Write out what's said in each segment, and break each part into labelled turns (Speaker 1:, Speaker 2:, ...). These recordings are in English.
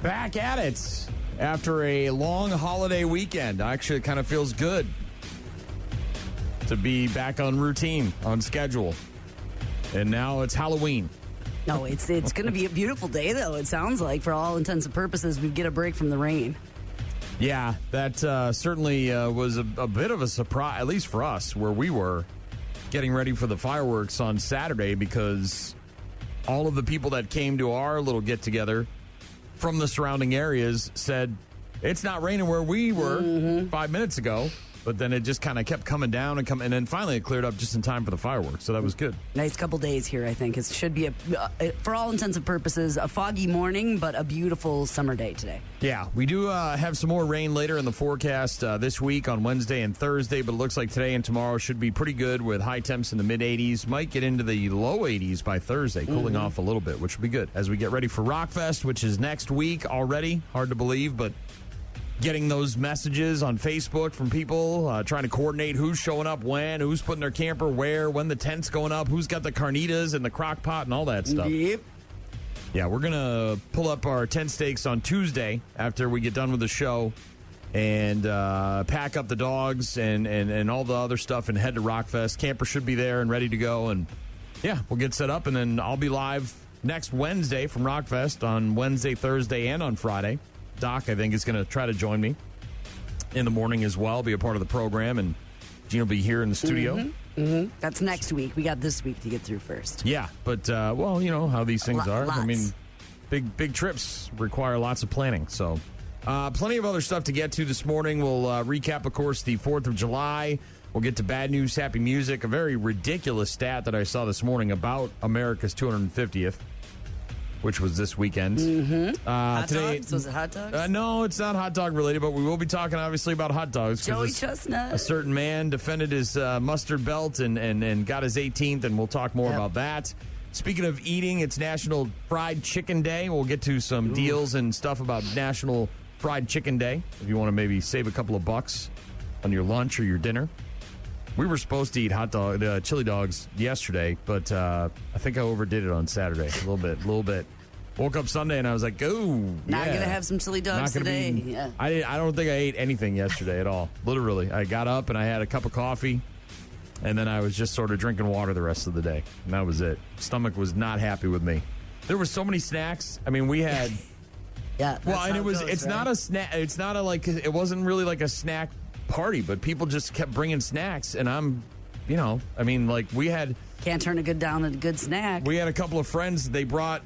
Speaker 1: Back at it after a long holiday weekend. Actually, it kind of feels good to be back on routine, on schedule. And now it's Halloween.
Speaker 2: No, it's going to be a beautiful day, though. It sounds like, for all intents and purposes, we get a break from the rain.
Speaker 1: Yeah, that certainly was a bit of a surprise, at least for us, where we were getting ready for the fireworks on Saturday, because all of the people that came to our little get-together from the surrounding areas said, it's not raining where we were 5 minutes ago. But then it just kind of kept coming down and then finally it cleared up just in time for the fireworks. So that was good.
Speaker 2: Nice couple days here, I think. It should be, for all intents and purposes, a foggy morning, but a beautiful summer day today.
Speaker 1: Yeah, we do have some more rain later in the forecast this week on Wednesday and Thursday, but it looks like today and tomorrow should be pretty good with high temps in the mid-80s. Might get into the low 80s by Thursday, cooling off a little bit, which will be good as we get ready for Rockfest, which is next week already. Hard to believe, but getting those messages on Facebook from people trying to coordinate who's showing up when, who's putting their camper where, when the tent's going up, who's got the carnitas and the crock pot and all that stuff.
Speaker 2: Yep.
Speaker 1: Yeah, we're going to pull up our tent stakes on Tuesday after we get done with the show and pack up the dogs and all the other stuff and head to Rockfest. Camper should be there and ready to go. And, yeah, we'll get set up, and then I'll be live next Wednesday from Rockfest on Wednesday, Thursday, and on Friday. Doc, I think, is going to try to join me in the morning as well, be a part of the program, and Gene will be here in the studio.
Speaker 2: That's next week. We got this week to get through first.
Speaker 1: Yeah, but, well, you know how these things are.
Speaker 2: Lots.
Speaker 1: I mean, big trips require lots of planning. So plenty of other stuff to get to this morning. We'll recap, of course, the 4th of July. We'll get to bad news, happy music, a very ridiculous stat that I saw this morning about America's 250th. Which was this weekend.
Speaker 2: Hot
Speaker 1: today,
Speaker 2: dogs? Was it hot dogs?
Speaker 1: No, it's not hot dog related, but we will be talking, obviously, about hot dogs.
Speaker 2: Joey Chestnut.
Speaker 1: A certain man defended his mustard belt and got his 18th, and we'll talk more about that. Speaking of eating, it's National Fried Chicken Day. We'll get to some deals and stuff about National Fried Chicken Day, if you want to maybe save a couple of bucks on your lunch or your dinner. We were supposed to eat chili dogs yesterday, but I think I overdid it on Saturday a little bit. Woke up Sunday and I was like,
Speaker 2: Not going to have some chili dogs today. Yeah.
Speaker 1: I don't think I ate anything yesterday at all. Literally, I got up and I had a cup of coffee, and then I was just sort of drinking water the rest of the day, and that was it. Stomach was not happy with me. There were so many snacks. I mean, we had.
Speaker 2: Yeah.
Speaker 1: Well, and
Speaker 2: it's
Speaker 1: not a snack. It's not it wasn't really like a snack party, but people just kept bringing snacks, and we had
Speaker 2: can't turn a good down into a good snack.
Speaker 1: We had a couple of friends they brought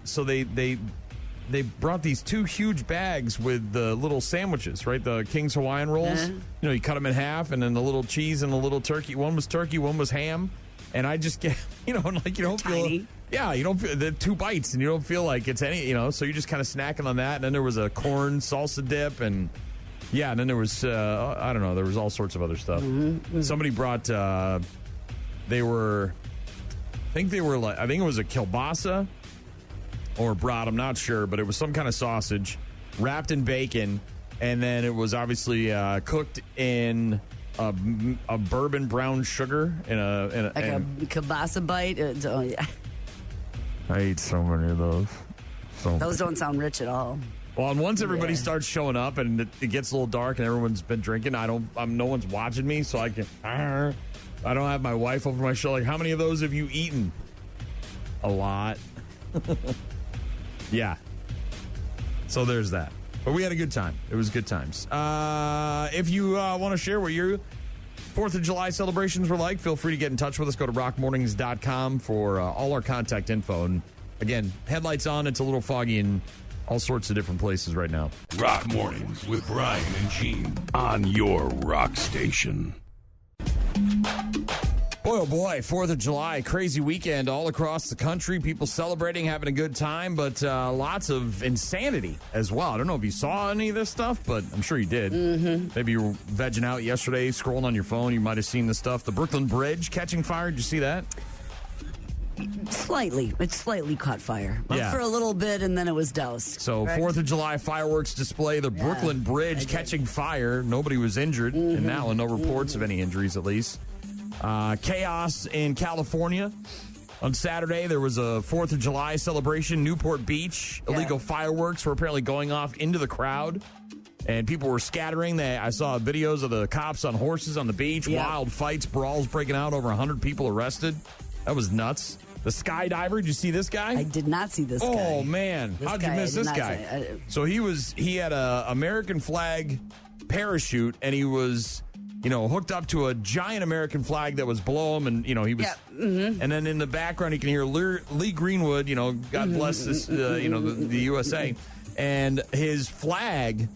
Speaker 1: these two huge bags with the little sandwiches, right? The King's Hawaiian rolls. You cut them in half, and then the little cheese and the little turkey. One was turkey, one was ham, and I just get you don't feel
Speaker 2: tiny.
Speaker 1: Yeah, you don't feel the 2 bites, and you don't feel like it's any so you're just kind of snacking on that. And then there was a corn salsa dip and. Yeah, and then there was, I don't know, there was all sorts of other stuff. Somebody brought, I think it was a kielbasa or brat, I'm not sure, but it was some kind of sausage wrapped in bacon, and then it was obviously cooked in a bourbon brown sugar in a
Speaker 2: kielbasa bite. Yeah.
Speaker 1: I ate so many of those.
Speaker 2: Those don't sound rich at all.
Speaker 1: Well, and once everybody starts showing up and it gets a little dark and everyone's been drinking, no one's watching me, so I don't have my wife over my shoulder. Like, how many of those have you eaten? A lot. Yeah. So there's that. But we had a good time. It was good times. If you want to share what your 4th of July celebrations were like, feel free to get in touch with us. Go to rockmornings.com for all our contact info. And again, headlights on. It's a little foggy and all sorts of different places right now.
Speaker 3: Rock Mornings with Brian and Gene on your rock station.
Speaker 1: Boy, oh boy, 4th of July, crazy weekend all across the country. People celebrating, having a good time, but lots of insanity as well. I don't know if you saw any of this stuff, but I'm sure you did. Maybe you were vegging out yesterday, scrolling on your phone. You might have seen the stuff. The Brooklyn Bridge catching fire. Did you see that?
Speaker 2: Slightly. It slightly caught fire. For a little bit, and then it was doused.
Speaker 1: So, correct? 4th of July fireworks display, the Brooklyn Bridge catching fire. Nobody was injured in that one. No reports of any injuries, at least. Chaos in California On Saturday, there was a 4th of July celebration, Newport Beach. Illegal fireworks were apparently going off into the crowd, and people were scattering. I saw videos of the cops on horses on the beach, wild fights, brawls breaking out, over 100 people arrested. That was nuts. The skydiver, did you see this guy?
Speaker 2: I did not see this guy.
Speaker 1: Oh, man. How'd you miss this guy? So he had a American flag parachute, and he was, hooked up to a giant American flag that was below him, and, he was, and then in the background, you can hear Lee Greenwood, God bless this, the USA, and his flag,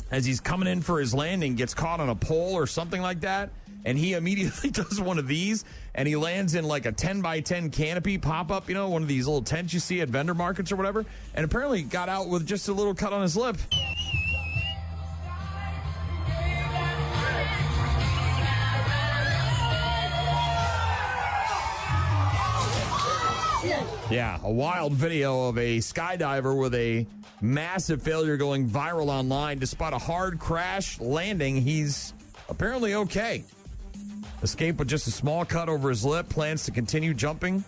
Speaker 1: as he's coming in for his landing, gets caught on a pole or something like that. And he immediately does one of these, and he lands in like a 10x10 canopy pop-up, one of these little tents you see at vendor markets or whatever, and apparently got out with just a little cut on his lip. Yeah, a wild video of a skydiver with a massive failure going viral online. Despite a hard crash landing, he's apparently okay. Escaped with just a small cut over his lip, plans to continue jumping.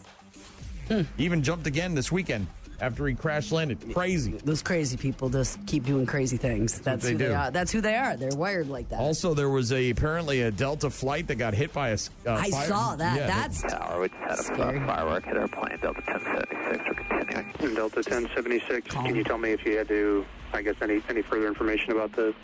Speaker 1: Even jumped again this weekend after he crash landed. Crazy.
Speaker 2: Those crazy people just keep doing crazy things. That's who they are. That's who they are. They're wired like that.
Speaker 1: Also, there was apparently a Delta flight that got hit by a
Speaker 2: I saw that.
Speaker 1: Yeah,
Speaker 2: That's
Speaker 4: Tower, we just had a firework hit our plane, Delta 1076. We're continuing.
Speaker 5: Delta 1076, can you tell me if you had to, any further information about the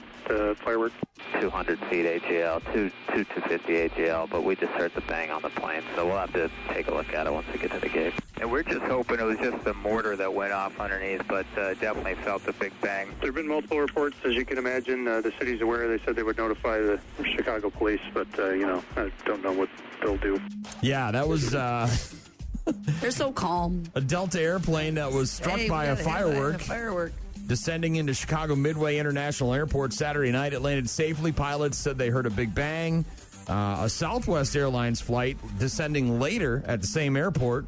Speaker 5: fireworks?
Speaker 4: 200 feet AGL, 250 AGL, but we just heard the bang on the plane, so we'll have to take a look at it once we get to the gate. And we're just hoping it was just the mortar that went off underneath, but definitely felt a big bang.
Speaker 5: There have been multiple reports, as you can imagine. The city's aware. They said they would notify the Chicago police, but, I don't know what they'll do.
Speaker 1: Yeah, that was...
Speaker 2: they're so calm.
Speaker 1: A Delta airplane that was struck by a firework. Descending into Chicago Midway International Airport Saturday night. It landed safely. Pilots said they heard a big bang. A Southwest Airlines flight descending later at the same airport,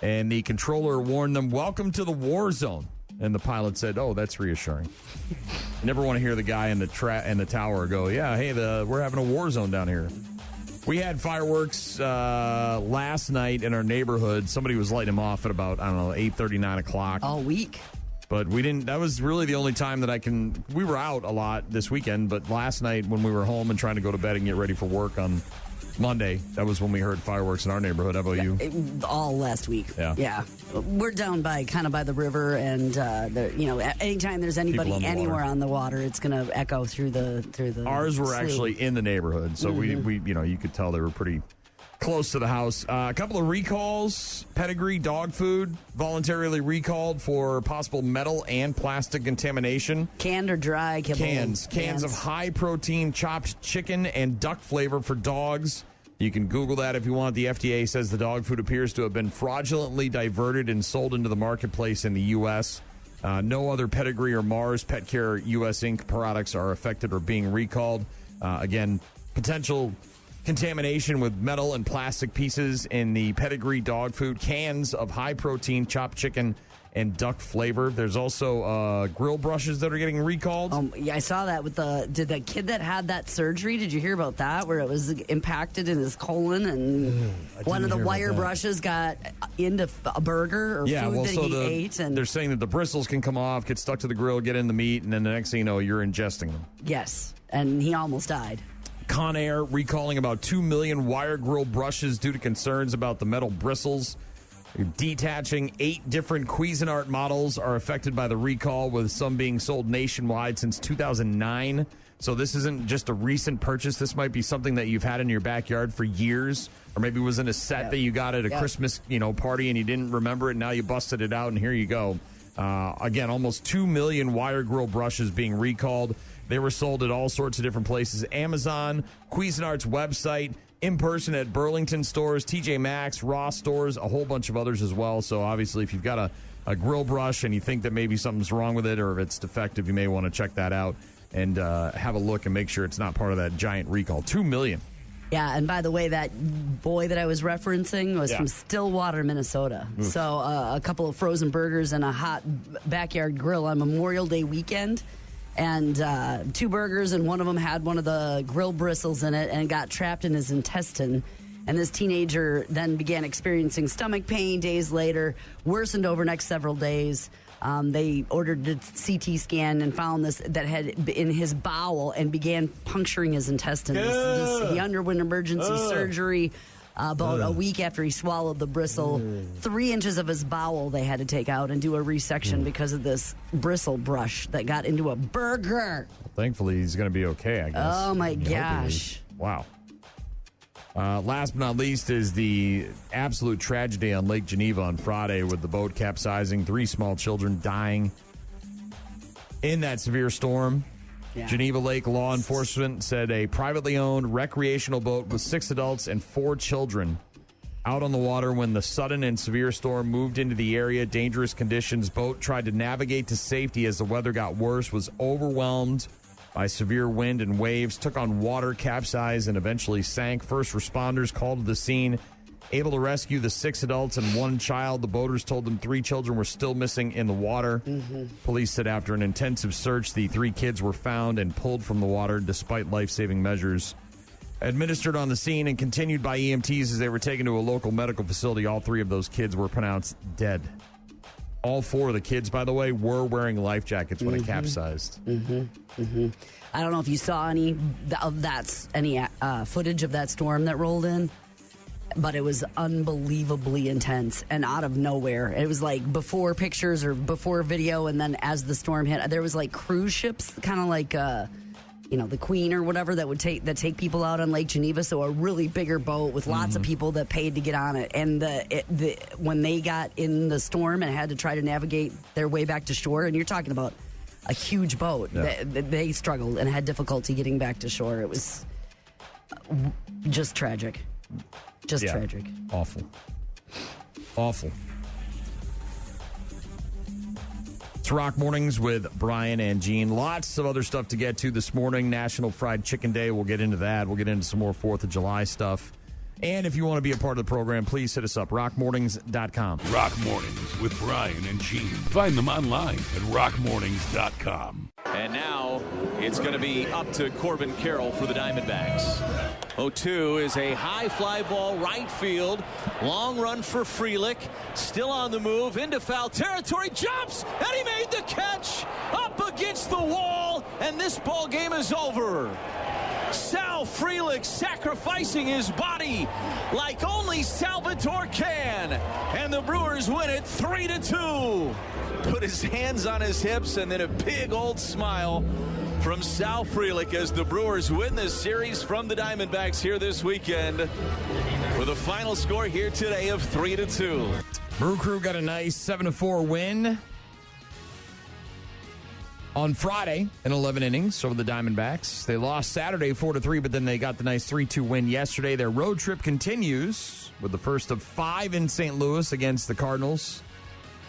Speaker 1: and the controller warned them, "Welcome to the war zone." And the pilot said, "Oh, that's reassuring." You never want to hear the guy in the tower go, "Yeah, hey, we're having a war zone down here." We had fireworks last night in our neighborhood. Somebody was lighting them off at about, 8:30, 9 o'clock.
Speaker 2: All week.
Speaker 1: But we didn't. That was really the only time that we were out a lot this weekend, but last night when we were home and trying to go to bed and get ready for work on Monday, that was when we heard fireworks in our neighborhood. How about you?
Speaker 2: All last week.
Speaker 1: Yeah.
Speaker 2: We're down by the river, and anytime there's anybody anywhere on the water, it's going to echo through the.
Speaker 1: Ours were
Speaker 2: slough.
Speaker 1: Actually in the neighborhood, so we you could tell they were pretty close to the house. A couple of recalls. Pedigree dog food voluntarily recalled for possible metal and plastic contamination.
Speaker 2: Canned or dry?
Speaker 1: Cans of high-protein chopped chicken and duck flavor for dogs. You can Google that if you want. The FDA says the dog food appears to have been fraudulently diverted and sold into the marketplace in the U.S. No other Pedigree or Mars Pet Care U.S. Inc. products are affected or being recalled. Again, potential contamination with metal and plastic pieces in the Pedigree dog food, cans of high-protein chopped chicken and duck flavor. There's also grill brushes that are getting recalled.
Speaker 2: Yeah, I saw that with did the kid that had that surgery, did you hear about that, where it was impacted in his colon and one of the wire brushes got into a burger or food that he ate? And
Speaker 1: they're saying that the bristles can come off, get stuck to the grill, get in the meat, and then the next thing you know, you're ingesting them.
Speaker 2: Yes, and he almost died.
Speaker 1: Conair recalling about 2 million wire grill brushes due to concerns about the metal bristles. Detaching 8 different Cuisinart models are affected by the recall, with some being sold nationwide since 2009. So this isn't just a recent purchase. This might be something that you've had in your backyard for years, or maybe it was in a set that you got at a Christmas party and you didn't remember it. And now you busted it out, and here you go. Again, almost 2 million wire grill brushes being recalled. They were sold at all sorts of different places. Amazon, Cuisinart's website, in person at Burlington stores, TJ Maxx, Ross stores, a whole bunch of others as well. So obviously, if you've got a grill brush and you think that maybe something's wrong with it or if it's defective, you may want to check that out and have a look and make sure it's not part of that giant recall. 2 million.
Speaker 2: Yeah, and by the way, that boy that I was referencing was from Stillwater, Minnesota. Oof. So a couple of frozen burgers and a hot backyard grill on Memorial Day weekend. And 2 burgers, and one of them had one of the grill bristles in it and got trapped in his intestine. And this teenager then began experiencing stomach pain days later, worsened over the next several days. They ordered a CT scan and found this that had in his bowel and began puncturing his intestines. He underwent emergency surgery about a week after he swallowed the bristle. 3 inches of his bowel they had to take out and do a resection because of this bristle brush that got into a burger.
Speaker 1: Well, thankfully, he's going to be okay, I guess.
Speaker 2: Oh, my gosh.
Speaker 1: Wow. Last but not least is the absolute tragedy on Lake Geneva on Friday with the boat capsizing, 3 small children dying in that severe storm. Yeah. Geneva Lake law enforcement said a privately owned recreational boat with 6 adults and 4 children out on the water when the sudden and severe storm moved into the area. Dangerous conditions. Boat tried to navigate to safety as the weather got worse, was overwhelmed by severe wind and waves, took on water, capsized, and eventually sank. First responders called to the scene, able to rescue the 6 adults and 1 child. The boaters told them 3 children were still missing in the water. Police said after an intensive search, the 3 kids were found and pulled from the water despite life-saving measures administered on the scene and continued by EMTs as they were taken to a local medical facility. All 3 of those kids were pronounced dead. All 4 of the kids, by the way, were wearing life jackets when it capsized.
Speaker 2: I don't know if you saw any footage of that storm that rolled in, but it was unbelievably intense and out of nowhere. It was like before pictures or before video, and then as the storm hit, there was like cruise ships, kind of like the Queen or whatever that take people out on Lake Geneva. So a really bigger boat with lots of people that paid to get on it. And when they got in the storm and had to try to navigate their way back to shore, and you're talking about a huge boat, they struggled and had difficulty getting back to shore. It was just tragic. Tragic.
Speaker 1: Awful. It's Rock Mornings with Brian and Gene. Lots of other stuff to get to this morning. National Fried Chicken Day. We'll get into that. We'll get into some more 4th of July stuff. And if you want to be a part of the program, please hit us up, rockmornings.com.
Speaker 3: Rock Mornings with Brian and Gene. Find them online at rockmornings.com.
Speaker 6: And now it's going to be up to Corbin Carroll for the Diamondbacks. 0-2 is a high fly ball right field. Long run for Frelick. Still on the move into foul territory. Jumps, and he made the catch up against the wall. And this ball game is over. Sal Frelick sacrificing his body like only Salvatore can. And the Brewers win it 3-2. Put his hands on his hips and then a big old smile from Sal Frelick as the Brewers win this series from the Diamondbacks here this weekend with a final score here today of 3-2.
Speaker 1: Brew Crew got a nice 7-4 win on Friday in 11 innings over the Diamondbacks. They lost Saturday 4-3, but then they got the nice 3-2 win yesterday. Their road trip continues with the first of 5 in St. Louis against the Cardinals.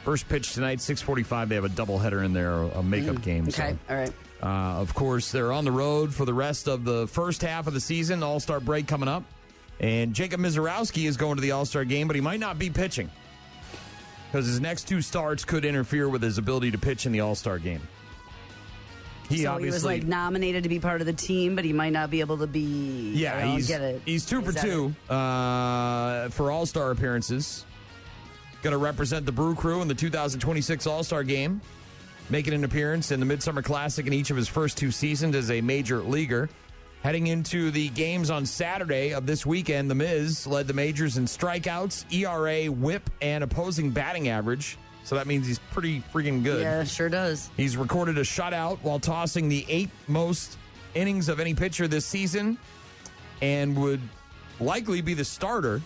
Speaker 1: First pitch tonight, 6:45. They have a doubleheader in there, a makeup game.
Speaker 2: Okay, so. All right.
Speaker 1: Of course, they're on the road for the rest of the first half of the season. All-Star break coming up. And Jacob Mizorowski is going to the All-Star game, but he might not be pitching because his next 2 starts could interfere with his ability to pitch in the All-Star game.
Speaker 2: He was like nominated to be part of the team, but he might not be able to be.
Speaker 1: Yeah, he's 2 for 2 for All-Star appearances. Going to represent the Brew Crew in the 2026 All-Star Game, making an appearance in the Midsummer Classic in each of his first 2 seasons as a major leaguer. Heading into the games on Saturday of this weekend, the Miz led the majors in strikeouts, ERA, whip, and opposing batting average. So that means he's pretty freaking good.
Speaker 2: Yeah, sure does.
Speaker 1: He's recorded a shutout while tossing the 8th most innings of any pitcher this season and would likely be the starter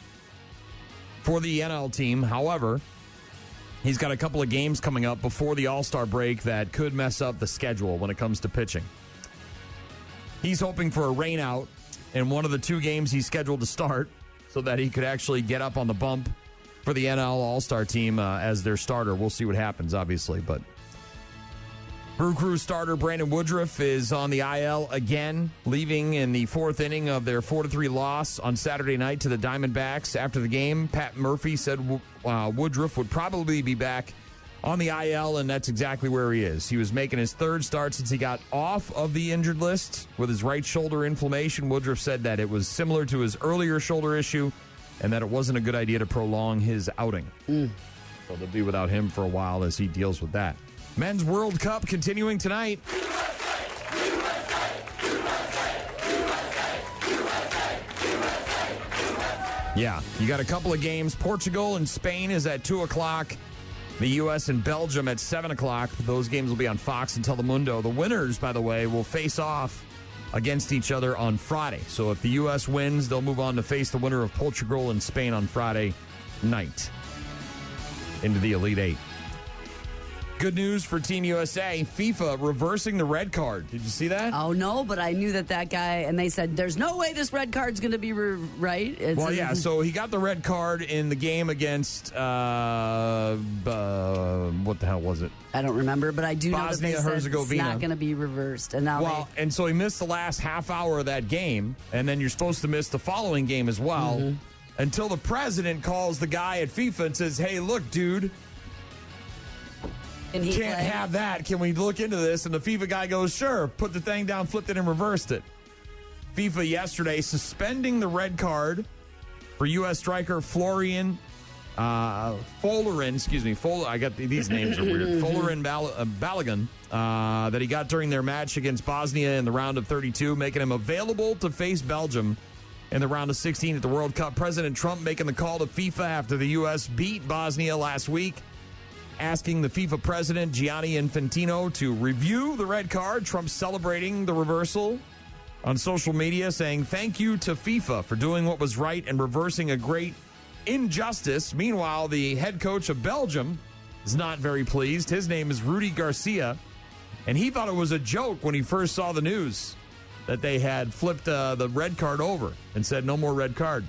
Speaker 1: for the NL team. However, he's got a couple of games coming up before the All-Star break that could mess up the schedule when it comes to pitching. He's hoping for a rainout in one of the 2 games he's scheduled to start so that he could actually get up on the bump for the NL All-Star team as their starter. We'll see what happens, obviously. But Brew Crew starter Brandon Woodruff is on the IL again, leaving in the 4th inning of their 4-3 loss on Saturday night to the Diamondbacks. After the game, Pat Murphy said Woodruff would probably be back on the IL, and that's exactly where he is. He was making his third start since he got off of the injured list with his right shoulder inflammation. Woodruff said that it was similar to his earlier shoulder issue and that it wasn't a good idea to prolong his outing. So they'll be without him for a while as he deals with that. Men's World Cup continuing tonight. Yeah, you got a couple of games. Portugal and Spain is at 2 o'clock. The U.S. and Belgium at 7 o'clock. Those games will be on Fox and Telemundo. The winners, by the way, will face off against each other on Friday. So if the U.S. wins, they'll move on to face the winner of Portugal and Spain on Friday night into the Elite Eight. Good news for Team USA. FIFA reversing the red card. Did you see that?
Speaker 2: Oh, no, but I knew that guy, and they said, there's no way this red card's going to be right.
Speaker 1: So he got the red card in the game against, what the hell was it?
Speaker 2: I don't remember, but I do know that they said it's not going to be reversed. And now
Speaker 1: and so he missed the last half hour of that game, and then you're supposed to miss the following game as well, until the president calls the guy at FIFA and says, hey, look, dude, can't have that. Can we look into this? And the FIFA guy goes, sure. Put the thing down, flipped it, and reversed it. FIFA yesterday suspending the red card for U.S. striker Florian Folarin. I got these names are weird. Folarin Balogun that he got during their match against Bosnia in the round of 32, making him available to face Belgium in the round of 16 at the World Cup. President Trump making the call to FIFA after the U.S. beat Bosnia last week, asking the FIFA president, Gianni Infantino, to review the red card. Trump celebrating the reversal on social media, saying thank you to FIFA for doing what was right and reversing a great injustice. Meanwhile, the head coach of Belgium is not very pleased. His name is Rudy Garcia, and he thought it was a joke when he first saw the news that they had flipped the red card over and said no more red card.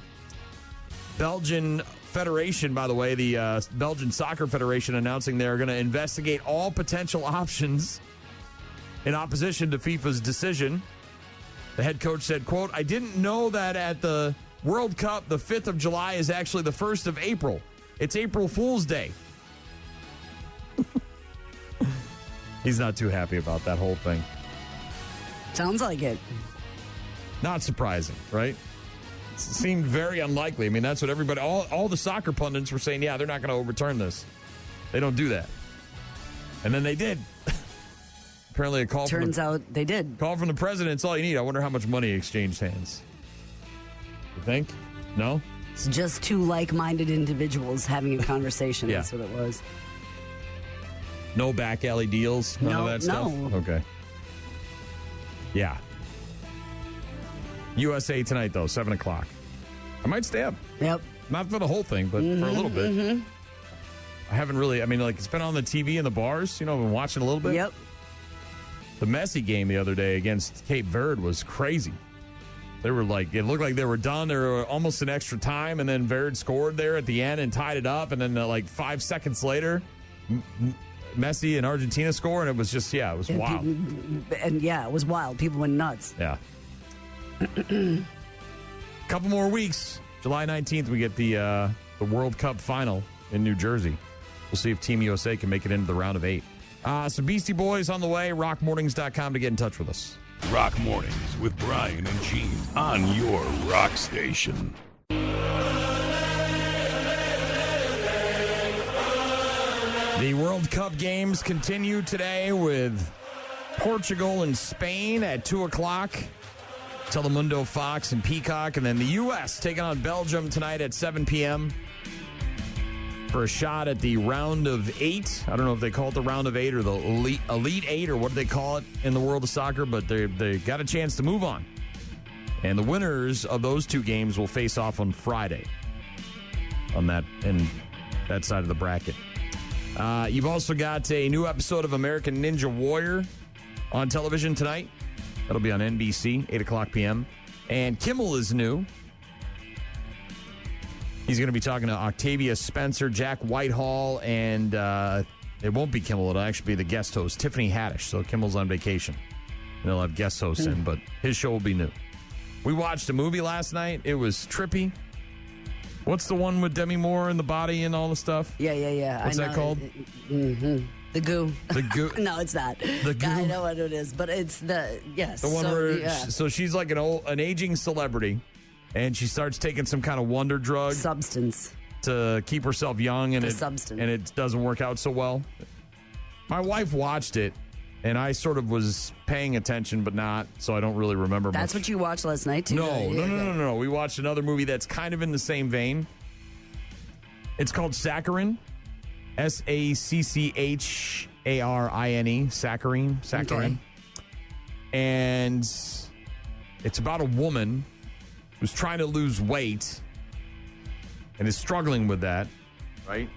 Speaker 1: Belgian Federation, by the way, the Belgian Soccer Federation announcing they're going to investigate all potential options in opposition to FIFA's decision. The head coach said, quote, I didn't know that at the World Cup, the 5th of July is actually the 1st of April. It's April Fool's Day. He's not too happy about that whole thing.
Speaker 2: Sounds like it.
Speaker 1: Not surprising, right? It seemed very unlikely. I mean, that's what everybody, all the soccer pundits were saying, yeah, they're not going to overturn this. They don't do that. And then they did. Apparently a call
Speaker 2: Turns out they did.
Speaker 1: Call from the president, it's all you need. I wonder how much money exchanged hands. You think? No?
Speaker 2: It's just two like-minded individuals having a conversation. That's what it was.
Speaker 1: No back alley deals? None of that stuff?
Speaker 2: No.
Speaker 1: Okay. Yeah. USA tonight, though, 7 o'clock. I might stay up.
Speaker 2: Yep.
Speaker 1: Not for the whole thing, but for a little bit. I haven't really, it's been on the TV in the bars. I've been watching a little bit.
Speaker 2: Yep.
Speaker 1: The Messi game the other day against Cape Verde was crazy. They were it looked like they were done. They were almost in extra time, and then Verde scored there at the end and tied it up. And then, 5 seconds later, Messi and Argentina score, and it was just, it was wild.
Speaker 2: It was wild. People went nuts.
Speaker 1: Yeah. Couple more weeks. July 19th, we get the World Cup final in New Jersey. We'll see if Team USA can make it into the round of 8. Some Beastie Boys on the way. RockMornings.com to get in touch with us.
Speaker 3: Rock Mornings with Brian and Gene on your rock station.
Speaker 1: The World Cup games continue today with Portugal and Spain at 2 o'clock. Telemundo, Fox, and Peacock. And then the U.S. taking on Belgium tonight at 7 p.m. for a shot at the round of 8. I don't know if they call it the round of 8 or the Elite 8 or what do they call it in the world of soccer, but they got a chance to move on. And the winners of those two games will face off on Friday on that side of the bracket. You've also got a new episode of American Ninja Warrior on television tonight. That'll be on NBC, 8 o'clock p.m. And Kimmel is new. He's going to be talking to Octavia Spencer, Jack Whitehall, and it won't be Kimmel. It'll actually be the guest host, Tiffany Haddish. So Kimmel's on vacation. And they'll have guest hosts in, but his show will be new. We watched a movie last night. It was trippy. What's the one with Demi Moore and the body and all the stuff?
Speaker 2: Yeah.
Speaker 1: What's that called?
Speaker 2: Mm-hmm. The Goo.
Speaker 1: The Goo.
Speaker 2: No, it's not.
Speaker 1: The Goo.
Speaker 2: I know what it is, but it's yes.
Speaker 1: The one so she's like an aging celebrity, and she starts taking some kind of wonder drug
Speaker 2: substance
Speaker 1: to keep herself young, and
Speaker 2: substance.
Speaker 1: And it doesn't work out so well. My wife watched it, and I sort of was paying attention, but not, so I don't really remember
Speaker 2: That's
Speaker 1: much.
Speaker 2: what you watched last night, too?
Speaker 1: No. We watched another movie that's kind of in the same vein. It's called Saccharine. Saccharine. Saccharine.
Speaker 2: Okay.
Speaker 1: And it's about a woman who's trying to lose weight and is struggling with that, right?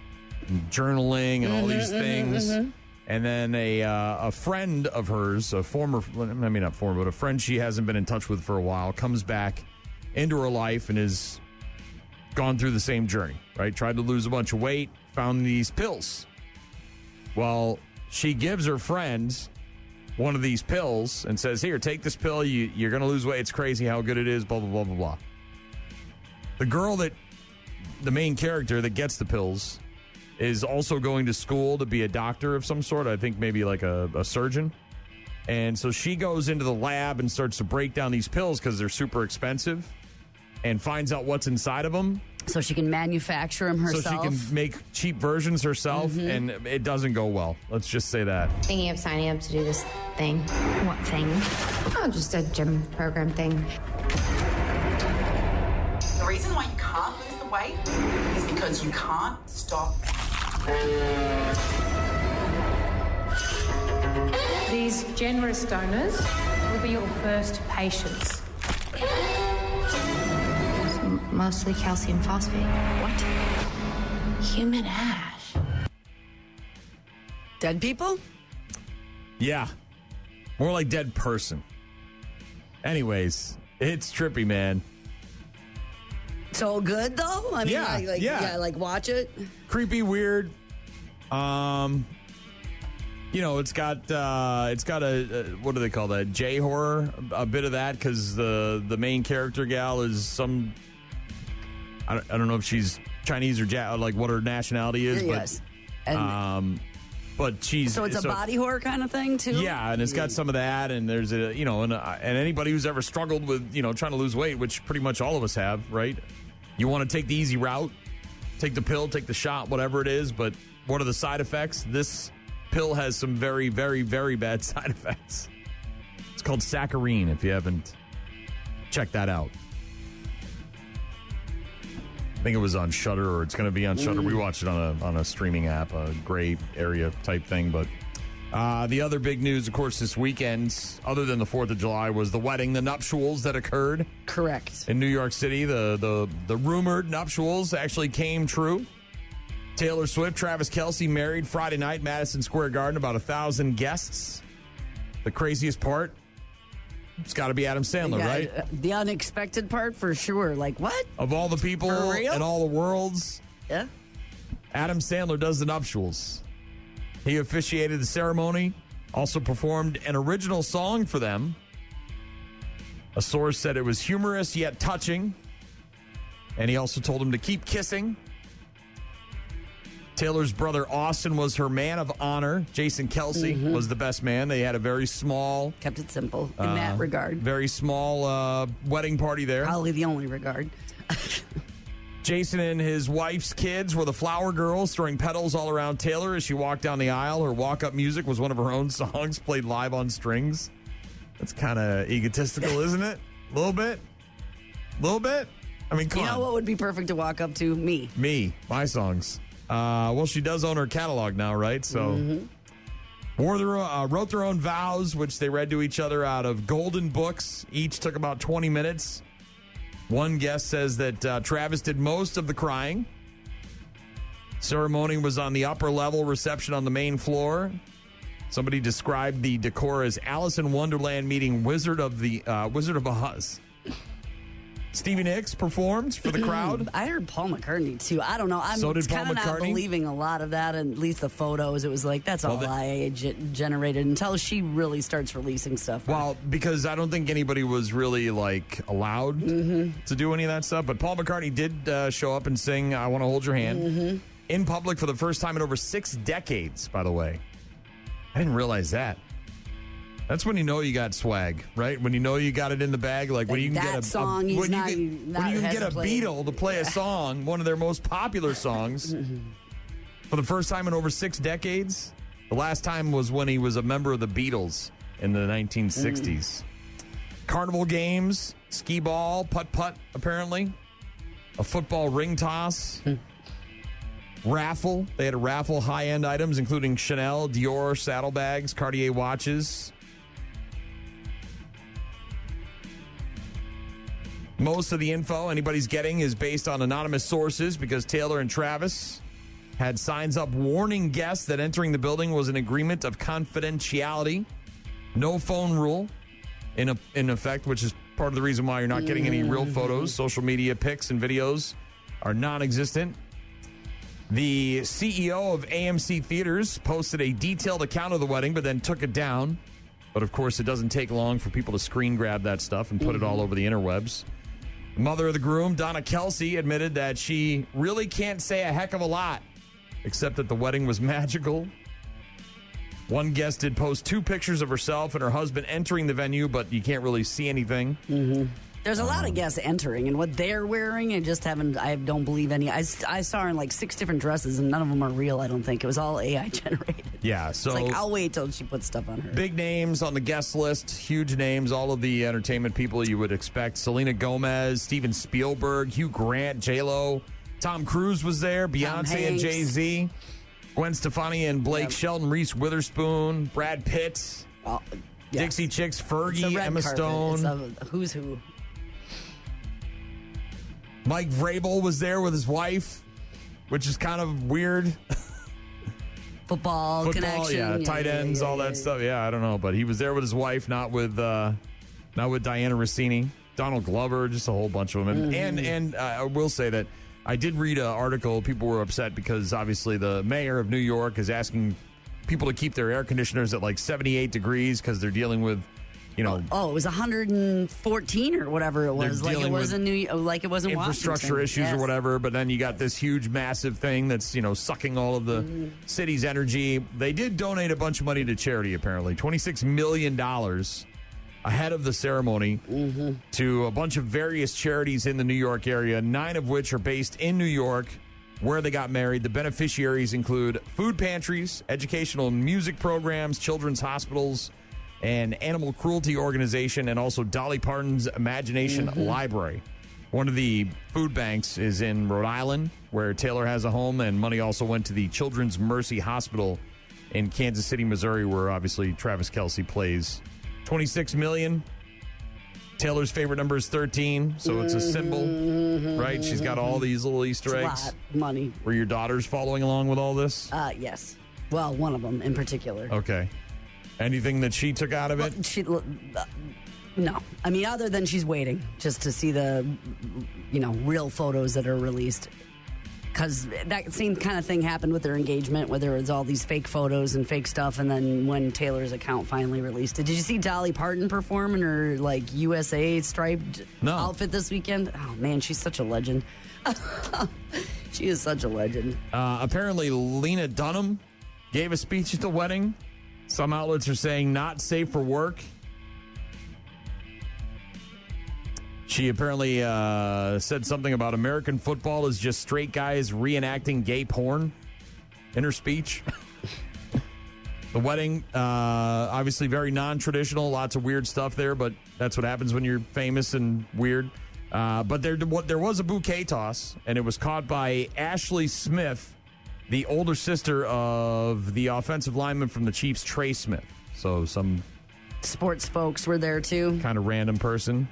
Speaker 1: And journaling and all these things. And then a friend of hers, a friend she hasn't been in touch with for a while, comes back into her life and has gone through the same journey, right? Tried to lose a bunch of weight, found these pills. Well, she gives her friend one of these pills and says, here, take this pill. You're going to lose weight. It's crazy how good it is, blah, blah, blah, blah, blah. The girl the main character that gets the pills is also going to school to be a doctor of some sort. I think maybe like a surgeon. And so she goes into the lab and starts to break down these pills because they're super expensive and finds out what's inside of them.
Speaker 2: So she can manufacture them herself.
Speaker 1: So she can make cheap versions herself, and it doesn't go well. Let's just say that.
Speaker 7: Thinking of signing up to do this thing.
Speaker 8: What thing?
Speaker 7: Oh, just a gym program thing.
Speaker 9: The reason why you can't lose the weight is because you can't stop.
Speaker 8: These generous donors will be your first patients.
Speaker 7: Mostly calcium phosphate.
Speaker 8: What?
Speaker 7: Human ash.
Speaker 2: Dead people?
Speaker 1: Yeah. More like dead person. Anyways, it's trippy, man.
Speaker 2: So good, though? I mean,
Speaker 1: yeah.
Speaker 2: Like watch it.
Speaker 1: Creepy, weird. It's got a what do they call that? J horror, a bit of that, because the main character gal is some. I don't know if she's Chinese or like what her nationality is,
Speaker 2: yes.
Speaker 1: But she's
Speaker 2: so it's a body horror kind of thing too.
Speaker 1: Yeah, and it's got some of that, and there's and anybody who's ever struggled with trying to lose weight, which pretty much all of us have, right? You want to take the easy route, take the pill, take the shot, whatever it is, but what are the side effects? This pill has some very, very, very bad side effects. It's called Saccharine, if you haven't checked that out. I think it was on Shudder, or it's going to be on Shudder. We watched it on a streaming app, a gray area type thing. But the other big news, of course, this weekend, other than the 4th of July, was the wedding, the nuptials that occurred.
Speaker 2: Correct.
Speaker 1: In New York City, the rumored nuptials actually came true. Taylor Swift, Travis Kelce married Friday night, Madison Square Garden, about 1,000 guests. The craziest part, it's got to be Adam Sandler, right?
Speaker 2: The unexpected part, for sure. Like, what?
Speaker 1: Of all the people and all the worlds,
Speaker 2: yeah,
Speaker 1: Adam Sandler does the nuptials. He officiated the ceremony, also performed an original song for them. A source said it was humorous yet touching, and he also told him to keep kissing. Taylor's brother Austin was her man of honor. Jason Kelce was the best man. They had a very small...
Speaker 2: Kept it simple in that regard.
Speaker 1: Very small wedding party there.
Speaker 2: Probably the only regard.
Speaker 1: Jason and his wife's kids were the flower girls, throwing petals all around Taylor as she walked down the aisle. Her walk-up music was one of her own songs, played live on strings. That's kind of egotistical, isn't it? A little bit? I mean, come on.
Speaker 2: You know what would be perfect to walk up to? Me.
Speaker 1: My songs. Well, she does own her catalog now, right? So, wrote their own vows, which they read to each other out of golden books. Each took about 20 minutes. One guest says that Travis did most of the crying. Ceremony was on the upper level, reception on the main floor. Somebody described the decor as Alice in Wonderland meeting Wizard of Oz. Stevie Nicks performed for the crowd.
Speaker 2: I heard Paul McCartney, too. I don't know. I'm kind of not believing a lot of that, at least the photos. It was like, that's all I generated until she really starts releasing stuff.
Speaker 1: Well, because I don't think anybody was really, allowed to do any of that stuff. But Paul McCartney did show up and sing I Want to Hold Your Hand in public for the first time in over 6 decades, by the way. I didn't realize that. That's when you know you got swag, right? When you know you got it in the bag, like when you can get a song. When you can get a Beatle to play a song, one of their most popular songs, for the first time in over 6 decades. The last time was when he was a member of the Beatles in the 1960s. Carnival games, skee ball, putt-putt, apparently, a football ring toss. Raffle. They had a raffle, high-end items, including Chanel, Dior saddlebags, Cartier watches. Most of the info anybody's getting is based on anonymous sources because Taylor and Travis had signs up warning guests that entering the building was an agreement of confidentiality. No phone rule in effect, which is part of the reason why you're not getting any real photos. Social media pics and videos are non-existent. The CEO of AMC Theaters posted a detailed account of the wedding, but then took it down. But, of course, it doesn't take long for people to screen grab that stuff and put it all over the interwebs. The mother of the groom, Donna Kelsey, admitted that she really can't say a heck of a lot, except that the wedding was magical. One guest did post 2 pictures of herself and her husband entering the venue, but you can't really see anything.
Speaker 2: There's a lot of guests entering, and what they're wearing, I don't believe any. I saw her in 6 different dresses, and none of them are real, I don't think. It was all AI generated.
Speaker 1: Yeah, so
Speaker 2: it's I'll wait till she puts stuff on her.
Speaker 1: Big names on the guest list, huge names, all of the entertainment people you would expect. Selena Gomez, Steven Spielberg, Hugh Grant, J-Lo, Tom Cruise was there, Beyonce and Jay-Z, Gwen Stefani and Blake Shelton, Reese Witherspoon, Brad Pitt, Dixie Chicks, Fergie, Emma Stone.
Speaker 2: It's a who's who.
Speaker 1: Mike Vrabel was there with his wife, which is kind of weird.
Speaker 2: Football connection.
Speaker 1: Yeah, tight ends, all that stuff. Yeah, I don't know. But he was there with his wife, not with Diana Rossini. Donald Glover, just a whole bunch of them. And I will say that I did read an article. People were upset because obviously the mayor of New York is asking people to keep their air conditioners at 78 degrees because they're dealing with, it
Speaker 2: was 114 or whatever it was. Like it was in it wasn't
Speaker 1: infrastructure
Speaker 2: Washington.
Speaker 1: issues or whatever. But then you got this huge, massive thing that's sucking all of the city's energy. They did donate a bunch of money to charity. Apparently, $26 million ahead of the ceremony to a bunch of various charities in the New York area. 9 of which are based in New York, where they got married. The beneficiaries include food pantries, educational and music programs, children's hospitals, an animal cruelty organization, and also Dolly Parton's Imagination Library. One of the food banks is in Rhode Island, where Taylor has a home, and money also went to the Children's Mercy Hospital in Kansas City, Missouri, where obviously Travis Kelce plays. $26 million. Taylor's favorite number is 13, so it's a symbol, right? She's got all these little Easter eggs.
Speaker 2: A lot of money.
Speaker 1: Were your daughters following along with all this?
Speaker 2: Yes. Well, one of them in particular.
Speaker 1: Okay. Anything that she took out of it?
Speaker 2: No. I mean, other than she's waiting just to see the, real photos that are released. Because that same kind of thing happened with their engagement, where there was all these fake photos and fake stuff, and then when Taylor's account finally released it. Did you see Dolly Parton perform in her, USA striped outfit this weekend? Oh, man, she's such a legend. She is such a legend.
Speaker 1: Apparently, Lena Dunham gave a speech at the wedding. Some outlets are saying not safe for work. She apparently said something about American football is just straight guys reenacting gay porn in her speech. The wedding, obviously very non-traditional, lots of weird stuff there, but that's what happens when you're famous and weird. But there was a bouquet toss, and it was caught by Ashley Smith, the older sister of the offensive lineman from the Chiefs, Trey Smith. So some
Speaker 2: sports folks were there too.
Speaker 1: Kind of random person.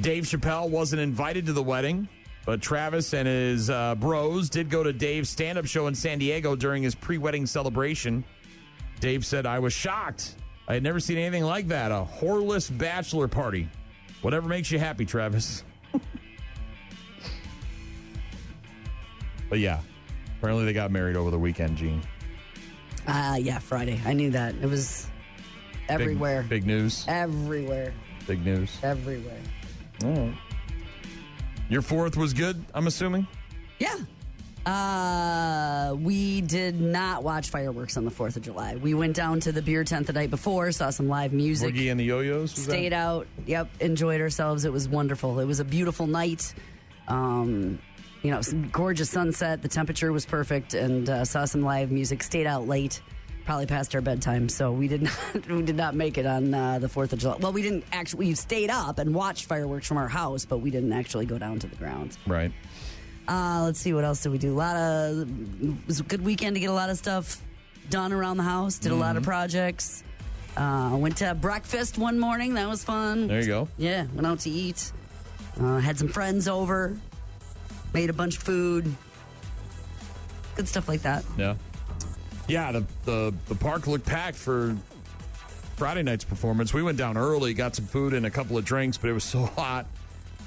Speaker 1: Dave Chappelle wasn't invited to the wedding, but Travis and his bros did go to Dave's stand-up show in San Diego during his pre-wedding celebration. Dave said, "I was shocked. I had never seen anything like that. A whoreless bachelor party. Whatever makes you happy, Travis." But yeah, apparently they got married over the weekend, Gene.
Speaker 2: Yeah, Friday. I knew that. It was everywhere.
Speaker 1: Big news.
Speaker 2: Everywhere.
Speaker 1: Big news.
Speaker 2: Everywhere.
Speaker 1: All right. Your 4th was good, I'm assuming?
Speaker 2: Yeah. We did not watch fireworks on the 4th of July. We went down to the beer tent the night before, saw some live music.
Speaker 1: Woogie and the Yo-Yos?
Speaker 2: Stayed out. Yep. Enjoyed ourselves. It was wonderful. It was a beautiful night. Some gorgeous sunset. The temperature was perfect, and saw some live music. Stayed out late, probably past our bedtime. So we did not make it on the 4th of July. Well, we didn't actually. We stayed up and watched fireworks from our house, but we didn't actually go down to the grounds.
Speaker 1: Right.
Speaker 2: Let's see, what else did we do? It was a good weekend to get a lot of stuff done around the house. Did a lot of projects. Went to breakfast one morning. That was fun.
Speaker 1: There you go.
Speaker 2: Yeah, went out to eat. Had some friends over. Made a bunch of food. Good stuff like that.
Speaker 1: Yeah. Yeah, the park looked packed for Friday night's performance. We went down early, got some food and a couple of drinks, but it was so hot.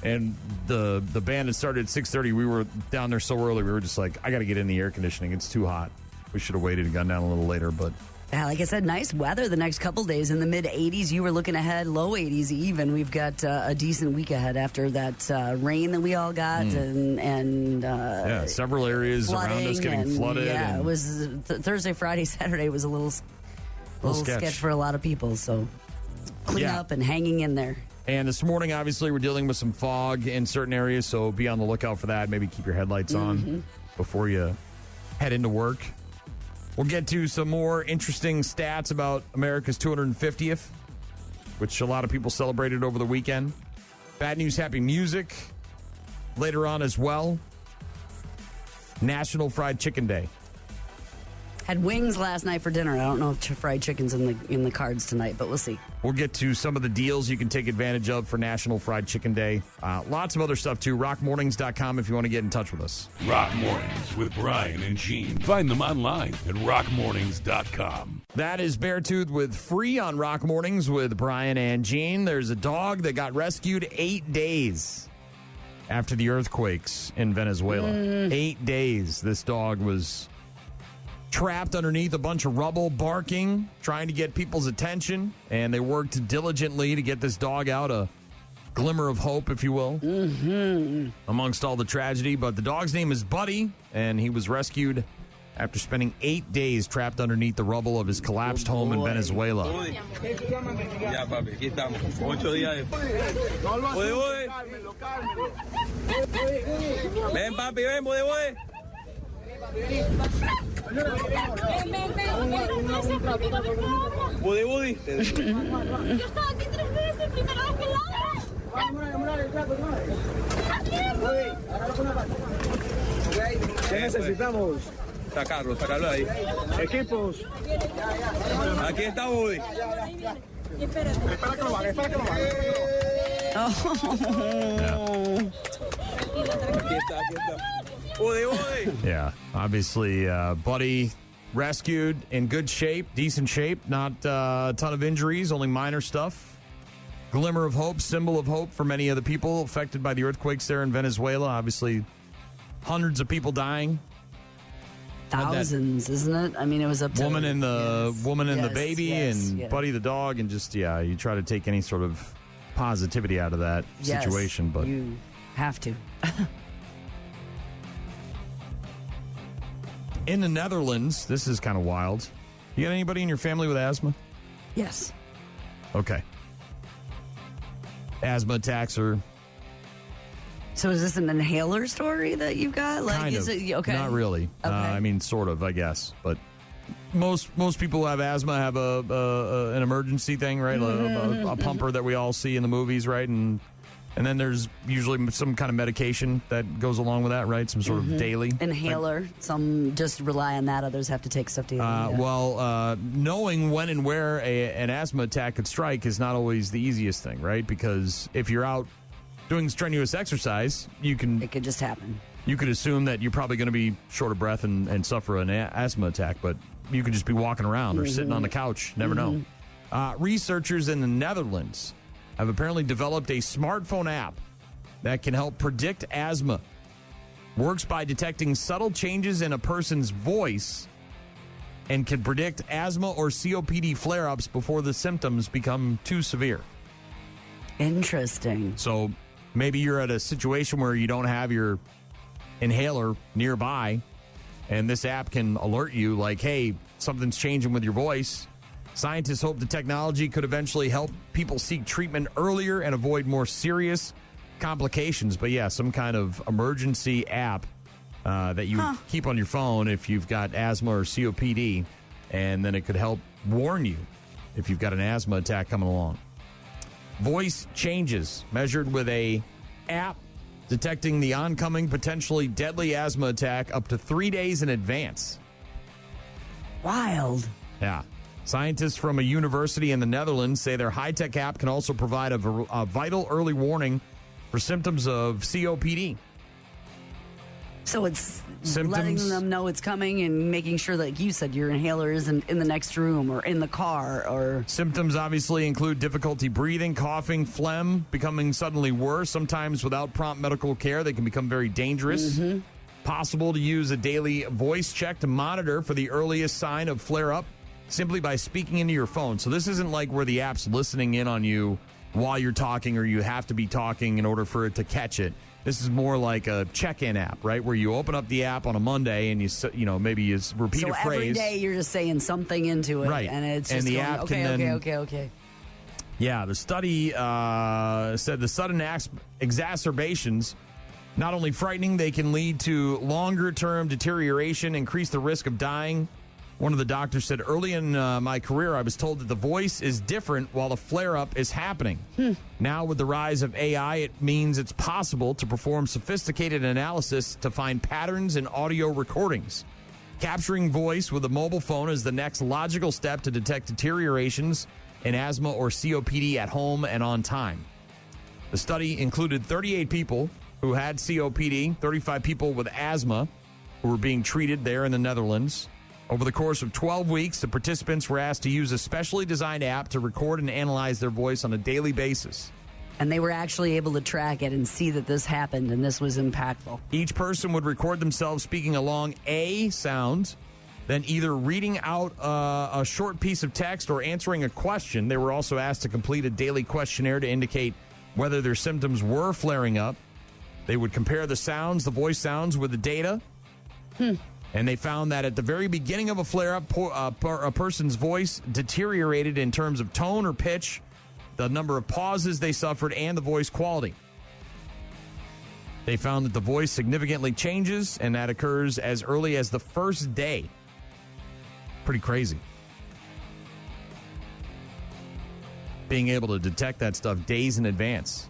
Speaker 1: And the band had started at 6:30. We were down there so early, we were just like, I got to get in the air conditioning. It's too hot. We should have waited and gone down a little later, but...
Speaker 2: Yeah, like I said, nice weather the next couple days in the mid-80s. You were looking ahead, low 80s even. We've got a decent week ahead after that rain that we all got and
Speaker 1: several areas around us getting flooded.
Speaker 2: Yeah, it was Thursday, Friday, Saturday was a little sketch for a lot of people. So clean up and hanging in there.
Speaker 1: And this morning, obviously, we're dealing with some fog in certain areas, so be on the lookout for that. Maybe keep your headlights on before you head into work. We'll get to some more interesting stats about America's 250th, which a lot of people celebrated over the weekend. Bad news, happy music later on as well. National Fried Chicken Day.
Speaker 2: Had wings last night for dinner. I don't know if fried chicken's in the cards tonight, but we'll see.
Speaker 1: We'll get to some of the deals you can take advantage of for National Fried Chicken Day. Lots of other stuff, too. RockMornings.com if you want to get in touch with us.
Speaker 3: Rock Mornings with Brian and Gene. Find them online at RockMornings.com.
Speaker 1: That is Beartooth with Free on Rock Mornings with Brian and Gene. There's a dog that got rescued 8 days after the earthquakes in Venezuela. 8 days this dog was trapped underneath a bunch of rubble, barking, trying to get people's attention, and they worked diligently to get this dog out, a glimmer of hope, if you will, amongst all the tragedy. But the dog's name is Buddy, and he was rescued after spending 8 days trapped underneath the rubble of his collapsed home in Venezuela.
Speaker 10: Ven, papi, ven, Buddy. Woody. Yo estaba aquí 3 veces, primera vez que ladra. ¿Qué necesitamos? Sacarlo de ahí. Equipos. Aquí está Woody. Espera que lo haga. Aquí está. Woody.
Speaker 1: Yeah, obviously, Buddy rescued in good shape, decent shape, not a ton of injuries, only minor stuff. Glimmer of hope, symbol of hope for many of the people affected by the earthquakes there in Venezuela. Obviously, hundreds of people dying.
Speaker 2: Thousands, isn't it? I mean, it was up to
Speaker 1: woman and the baby and Buddy the dog, and just you try to take any sort of positivity out of that situation, but
Speaker 2: you have to.
Speaker 1: In the Netherlands, this is kind of wild. You got anybody in your family with asthma?
Speaker 2: Yes.
Speaker 1: Okay. Asthma attacks are...
Speaker 2: So is this an inhaler story that you've got? Like,
Speaker 1: kind
Speaker 2: is
Speaker 1: of.
Speaker 2: It, okay.
Speaker 1: Not really.
Speaker 2: Okay.
Speaker 1: I mean, sort of, I guess. But most people who have asthma have an emergency thing, right? A pumper that we all see in the movies, right? And then there's usually some kind of medication that goes along with that, right? Some sort of daily
Speaker 2: inhaler. Some just rely on that. Others have to take stuff daily.
Speaker 1: Knowing when and where an asthma attack could strike is not always the easiest thing, right? Because if you're out doing strenuous exercise, it
Speaker 2: could just happen.
Speaker 1: You could assume that you're probably going to be short of breath and suffer an asthma attack, but you could just be walking around or sitting on the couch. Never know. Researchers in the Netherlands have apparently developed a smartphone app that can help predict asthma. Works by detecting subtle changes in a person's voice and can predict asthma or COPD flare-ups before the symptoms become too severe.
Speaker 2: Interesting.
Speaker 1: So maybe you're at a situation where you don't have your inhaler nearby, and this app can alert you like, hey, something's changing with your voice. Scientists hope the technology could eventually help people seek treatment earlier and avoid more serious complications. But yeah, some kind of emergency app that you keep on your phone if you've got asthma or COPD, and then it could help warn you if you've got an asthma attack coming along. Voice changes measured with a app detecting the oncoming potentially deadly asthma attack up to 3 days in advance.
Speaker 2: Wild.
Speaker 1: Yeah. Scientists from a university in the Netherlands say their high-tech app can also provide a vital early warning for symptoms of COPD.
Speaker 2: So it's letting them know it's coming and making sure, like you said, your inhaler isn't in the next room or in the car. Or
Speaker 1: symptoms obviously include difficulty breathing, coughing, phlegm, becoming suddenly worse. Sometimes without prompt medical care, they can become very dangerous. Mm-hmm. Possible to use a daily voice check to monitor for the earliest sign of flare-up simply by speaking into your phone. So this isn't like where the app's listening in on you while you're talking or you have to be talking in order for it to catch it. This is more like a check-in app, right? Where you open up the app on a Monday and maybe you repeat a phrase.
Speaker 2: So every day you're just saying something into it,
Speaker 1: right?
Speaker 2: And it's just
Speaker 1: the
Speaker 2: going,
Speaker 1: app
Speaker 2: okay.
Speaker 1: Yeah, the study said the sudden exacerbations not only frightening, they can lead to longer-term deterioration, increase the risk of dying. One of the doctors said, early in my career, I was told that the voice is different while the flare-up is happening. Now, with the rise of AI, it means it's possible to perform sophisticated analysis to find patterns in audio recordings. Capturing voice with a mobile phone is the next logical step to detect deteriorations in asthma or COPD at home and on time. The study included 38 people who had COPD, 35 people with asthma who were being treated there in the Netherlands. Over the course of 12 weeks, the participants were asked to use a specially designed app to record and analyze their voice on a daily basis.
Speaker 2: And they were actually able to track it and see that this happened and this was impactful.
Speaker 1: Each person would record themselves speaking along a sound, then either reading out a short piece of text or answering a question. They were also asked to complete a daily questionnaire to indicate whether their symptoms were flaring up. They would compare the voice sounds with the data. And they found that at the very beginning of a flare-up, a person's voice deteriorated in terms of tone or pitch, the number of pauses they suffered, and the voice quality. They found that the voice significantly changes, and that occurs as early as the first day. Pretty crazy. Being able to detect that stuff days in advance.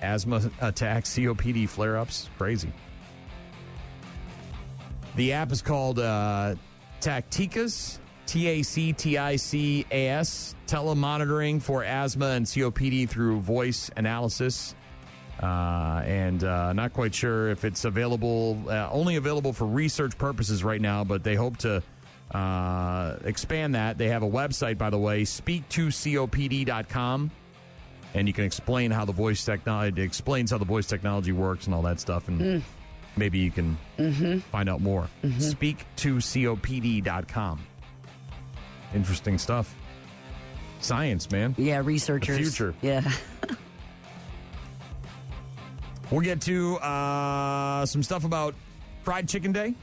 Speaker 1: Asthma attacks, COPD flare-ups, crazy. The app is called Tacticas, Tacticas, telemonitoring for asthma and COPD through voice analysis. And not quite sure if it's available, only available for research purposes right now, but they hope to expand that. They have a website, by the way, speak2copd.com. And you can explain how the voice technology, explains how the voice technology works and all that stuff. And maybe you can find out more. Speak2copd.com. Interesting stuff. Science, man.
Speaker 2: Yeah, researchers.
Speaker 1: The future.
Speaker 2: Yeah.
Speaker 1: We'll get to some stuff about Fried Chicken Day.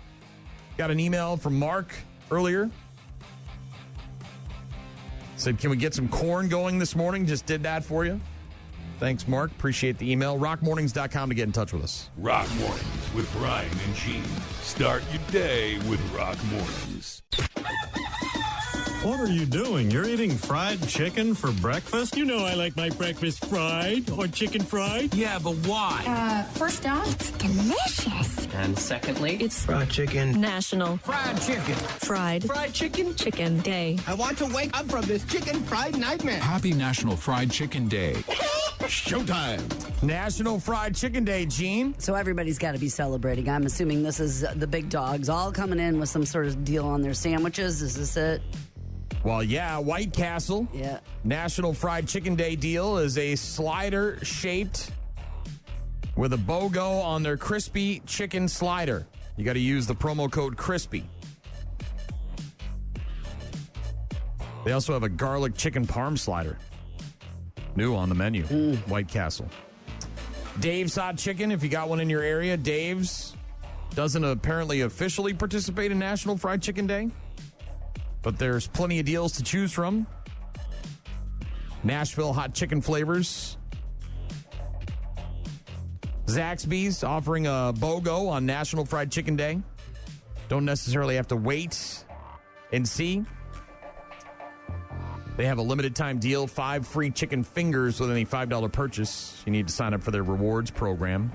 Speaker 1: Got an email from Mark earlier. Said, can we get some corn going this morning? Just did that for you. Thanks, Mark. Appreciate the email. rockmornings.com to get in touch with us.
Speaker 3: Rock Mornings with Brian and Gene. Start your day with Rock Mornings.
Speaker 11: What are you doing? You're eating fried chicken for breakfast?
Speaker 12: You know I like my breakfast fried or chicken fried.
Speaker 13: Yeah, but why?
Speaker 14: First off, it's delicious.
Speaker 13: And secondly,
Speaker 15: it's fried chicken.
Speaker 16: National
Speaker 15: Fried Chicken.
Speaker 16: Fried
Speaker 15: Chicken.
Speaker 16: Chicken Day.
Speaker 15: I want to wake up from this chicken fried nightmare.
Speaker 17: Happy National Fried Chicken Day.
Speaker 1: Showtime. National Fried Chicken Day, Gene.
Speaker 2: So everybody's got to be celebrating. I'm assuming this is the big dogs all coming in with some sort of deal on their sandwiches. Is this it?
Speaker 1: Well, yeah, White Castle.
Speaker 2: Yeah.
Speaker 1: National Fried Chicken Day deal is a slider-shaped with a BOGO on their crispy chicken slider. You got to use the promo code CRISPY. They also have a garlic chicken parm slider. New on the menu. White Castle. Dave's Hot Chicken, if you got one in your area. Dave's doesn't apparently officially participate in National Fried Chicken Day, but there's plenty of deals to choose from. Nashville hot chicken flavors. Zaxby's offering a BOGO on National Fried Chicken Day. Don't necessarily have to wait and see. They have a limited time deal, 5 free chicken fingers with any $5 purchase. You need to sign up for their rewards program.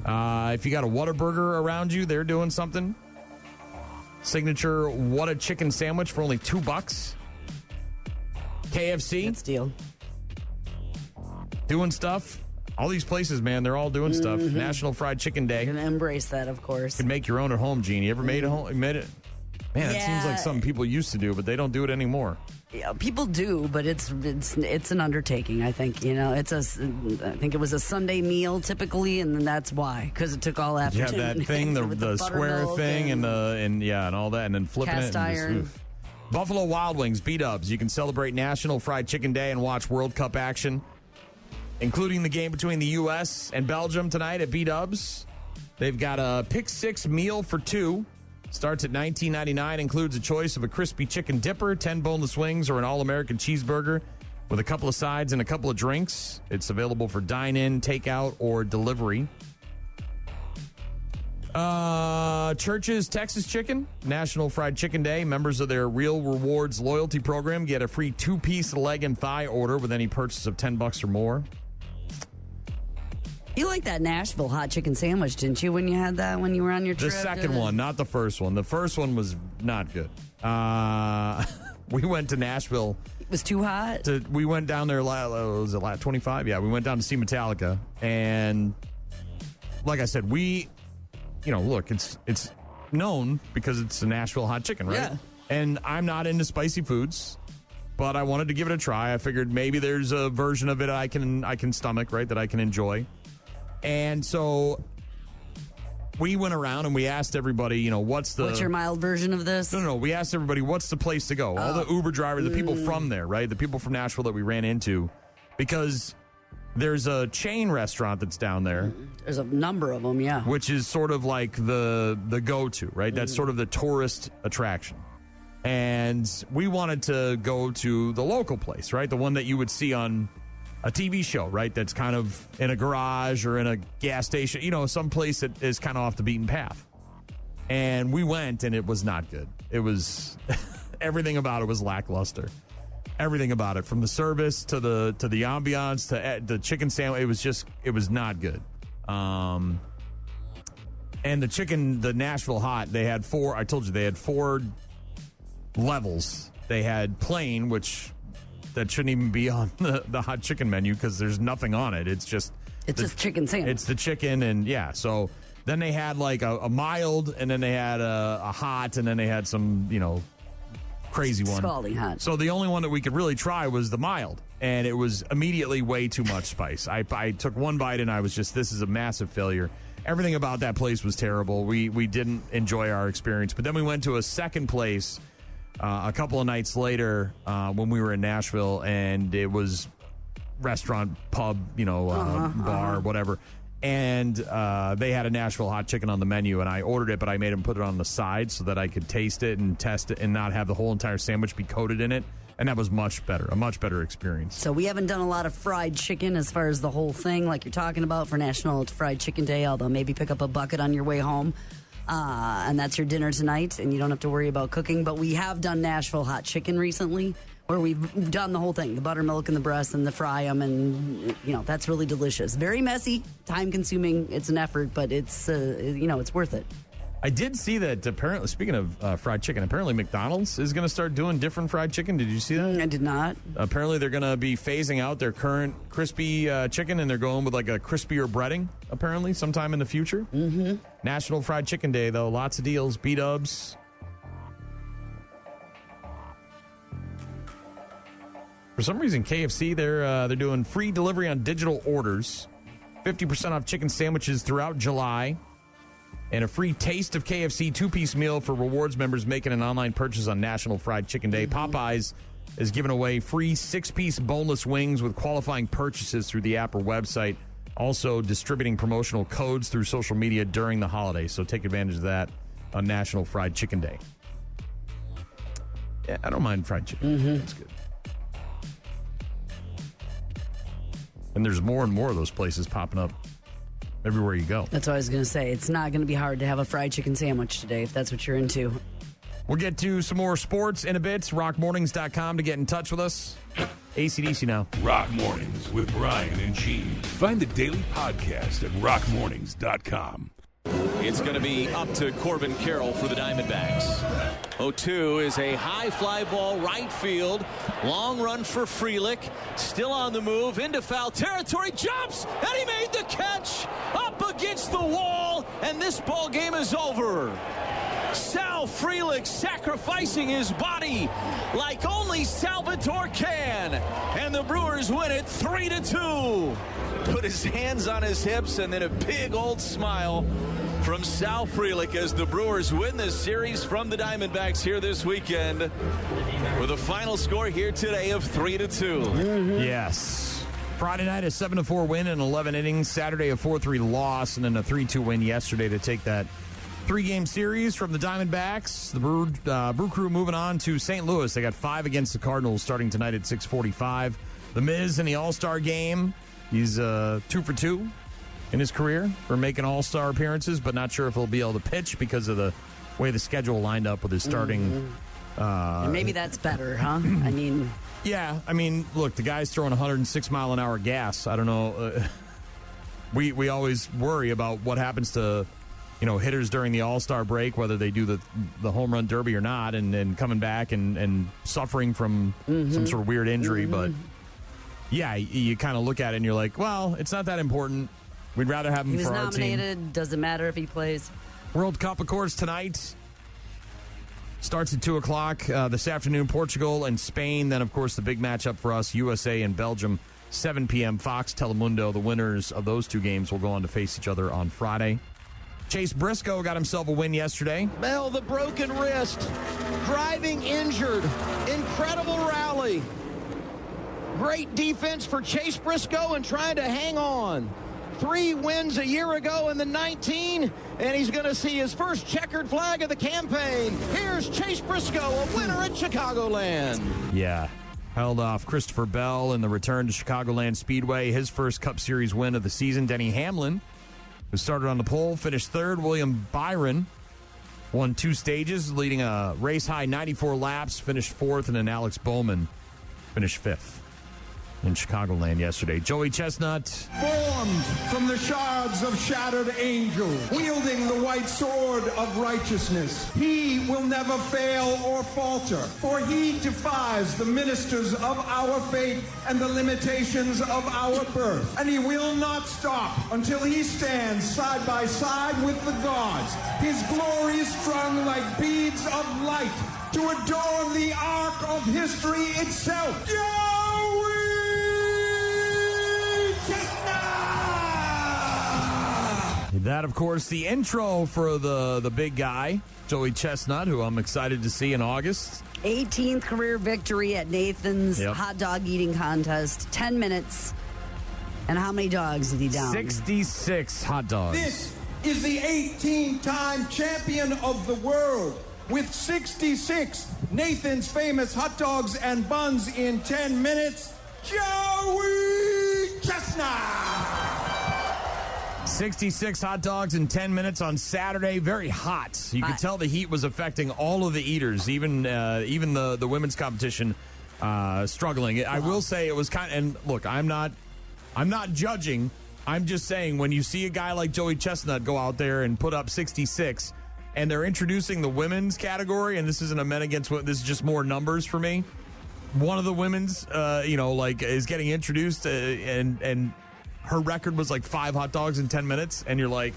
Speaker 1: If you got a Whataburger around you, they're doing something. Signature What a Chicken sandwich for only $2. KFC.
Speaker 2: Good deal.
Speaker 1: Doing stuff. All these places, man, they're all doing stuff. National Fried Chicken Day.
Speaker 2: You're going to embrace that, of course.
Speaker 1: You can make your own at home, Gene. You ever made it home? Made it? Man, it seems like something people used to do, but they don't do it anymore.
Speaker 2: Yeah, people do, but it's an undertaking. I think I think it was a Sunday meal typically, and then that's why, because it took all afternoon.
Speaker 1: You have that thing, the square thing, and all that, and then flipping
Speaker 2: cast
Speaker 1: it. And
Speaker 2: iron.
Speaker 1: just, Buffalo Wild Wings, B-Dubs. You can celebrate National Fried Chicken Day and watch World Cup action, including the game between the U.S. and Belgium tonight at B-Dubs. They've got a Pick 6 meal for 2. Starts at $19.99, includes a choice of a crispy chicken dipper, 10 boneless wings, or an all-American cheeseburger with a couple of sides and a couple of drinks. It's available for dine-in, takeout, or delivery. Church's Texas Chicken, National Fried Chicken Day. Members of their Real Rewards loyalty program get a free 2-piece leg and thigh order with any purchase of $10 or more.
Speaker 2: You liked that Nashville hot chicken sandwich, didn't you, when you had that when you were on your trip?
Speaker 1: The second one, not the first one. The first one was not good. We went to Nashville.
Speaker 2: It was too hot?
Speaker 1: We went down there, was it lat 25? Yeah, we went down to see Metallica. And like I said, look, it's known because it's a Nashville hot chicken, right?
Speaker 2: Yeah.
Speaker 1: And I'm not into spicy foods, but I wanted to give it a try. I figured maybe there's a version of it I can stomach, right, that I can enjoy. And so we went around and we asked everybody, what's
Speaker 2: your mild version of this?
Speaker 1: No. We asked everybody, what's the place to go? All the Uber drivers, the people from there, right? The people from Nashville that we ran into, because there's a chain restaurant that's down there.
Speaker 2: There's a number of them, yeah.
Speaker 1: Which is sort of like the go-to, right? That's sort of the tourist attraction. And we wanted to go to the local place, right? The one that you would see on a TV show, right? That's kind of in a garage or in a gas station, some place that is kind of off the beaten path. And we went, and it was not good. It was everything about it was lackluster. Everything about it, from the service to the ambiance to the chicken sandwich, it was not good. And the Nashville hot, they had 4. I told you they had 4 levels. They had plain, which that shouldn't even be on the hot chicken menu because there's nothing on it. It's just
Speaker 2: chicken sandwich.
Speaker 1: It's the chicken, and yeah. So then they had like a mild, and then they had a hot, and then they had some crazy one.
Speaker 2: Scalding hot.
Speaker 1: So the only one that we could really try was the mild, and it was immediately way too much spice. I took one bite, and I was just, this is a massive failure. Everything about that place was terrible. We didn't enjoy our experience. But then we went to a second place a couple of nights later when we were in Nashville, and it was restaurant, pub, bar, whatever. And they had a Nashville hot chicken on the menu, and I ordered it, but I made them put it on the side so that I could taste it and test it and not have the whole entire sandwich be coated in it. And that was a much better experience.
Speaker 2: So we haven't done a lot of fried chicken as far as the whole thing like you're talking about for National Fried Chicken Day, although maybe pick up a bucket on your way home. And that's your dinner tonight, and you don't have to worry about cooking. But we have done Nashville hot chicken recently, where we've done the whole thing, the buttermilk and the breasts and the fry them, and that's really delicious. Very messy, time consuming. It's an effort, but it's it's worth it.
Speaker 1: I did see that apparently, speaking of fried chicken, apparently McDonald's is going to start doing different fried chicken. Did you see that?
Speaker 2: I did not.
Speaker 1: Apparently they're going to be phasing out their current crispy chicken, and they're going with like a crispier breading, apparently, sometime in the future. Mm-hmm. National Fried Chicken Day, though. Lots of deals. B-dubs. For some reason, KFC, they're doing free delivery on digital orders 50% off chicken sandwiches throughout July. And a free taste of KFC 2-piece meal for rewards members making an online purchase on National Fried Chicken Day. Popeyes is giving away free 6-piece boneless wings with qualifying purchases through the app or website. Also distributing promotional codes through social media during the holiday. So take advantage of that on National Fried Chicken Day. Yeah, I don't mind fried chicken. That's good. And there's more and more of those places popping up everywhere you go.
Speaker 2: That's what I was going to say. It's not going to be hard to have a fried chicken sandwich today if that's what you're into.
Speaker 1: We'll get to some more sports in a bit. RockMornings.com to get in touch with us. AC/DC now.
Speaker 3: Rock Mornings with Brian and Gene. Find the daily podcast at rockmornings.com.
Speaker 6: It's going to be up to Corbin Carroll for the Diamondbacks. 0-2 is a high fly ball right field. Long run for Frelick. Still on the move into foul territory. Jumps, and he made the catch up against the wall, and this ball game is over. Sal Frelick sacrificing his body like only Salvatore can. And the Brewers win it 3-2. Put his hands on his hips and then a big old smile from Sal Frelick as the Brewers win this series from the Diamondbacks here this weekend with a final score here today of 3-2.
Speaker 1: Yes. Friday night, a 7-4 win in 11 innings. Saturday, a 4-3 loss, and then a 3-2 win yesterday to take that 3-game series from the Diamondbacks. The Brew Crew moving on to St. Louis. They got 5 against the Cardinals starting tonight at 6:45. The Miz in the All-Star game. He's 2 for 2 in his career for making All-Star appearances, but not sure if he'll be able to pitch because of the way the schedule lined up with his starting.
Speaker 2: And maybe that's better, huh? I mean...
Speaker 1: Yeah, I mean, look, the guy's throwing 106-mile-an-hour gas. I don't know. We always worry about what happens to... hitters during the All-Star break, whether they do the home run derby or not, and coming back and suffering from some sort of weird injury. But, yeah, you kind of look at it and you're like, well, it's not that important. We'd rather have him for our team.
Speaker 2: He was nominated. Doesn't matter if he plays.
Speaker 1: World Cup, of course, tonight. Starts at 2 o'clock this afternoon, Portugal and Spain. Then, of course, the big matchup for us, USA and Belgium, 7 p.m. Fox Telemundo. The winners of those 2 games will go on to face each other on Friday. Chase Briscoe got himself a win yesterday.
Speaker 15: Bell, the broken wrist, driving injured, incredible rally. Great defense for Chase Briscoe and trying to hang on. 3 wins a year ago in the 19, and he's going to see his first checkered flag of the campaign. Here's Chase Briscoe, a winner at Chicagoland.
Speaker 1: Yeah. Held off Christopher Bell in the return to Chicagoland Speedway. His first Cup Series win of the season. Denny Hamlin, who started on the pole, finished third. William Byron won 2 stages, leading a race-high 94 laps, finished fourth, and then Alex Bowman finished fifth in Chicagoland yesterday. Joey Chestnut.
Speaker 16: Formed from the shards of shattered angels, wielding the white sword of righteousness. He will never fail or falter, for he defies the ministers of our fate and the limitations of our birth. And he will not stop until he stands side by side with the gods, his glory strung like beads of light to adorn the arc of history itself. Joey
Speaker 1: That, of course, the intro for the big guy, Joey Chestnut, who I'm excited to see in August.
Speaker 2: 18th career victory at Nathan's hot dog eating contest. 10 minutes. And how many dogs did he down?
Speaker 1: 66 hot dogs.
Speaker 16: This is the 18-time champion of the world with 66 Nathan's famous hot dogs and buns in 10 minutes, Joey Chestnut.
Speaker 1: 66 hot dogs in 10 minutes on Saturday. Very hot. You could tell the heat was affecting all of the eaters, even the women's competition struggling. I will say it was kind of, and look, I'm not judging. I'm just saying when you see a guy like Joey Chestnut go out there and put up 66, and they're introducing the women's category, and this isn't a men against women, this is just more numbers for me. One of the women's, is getting introduced, and her record was like 5 hot dogs in 10 minutes, and you're like,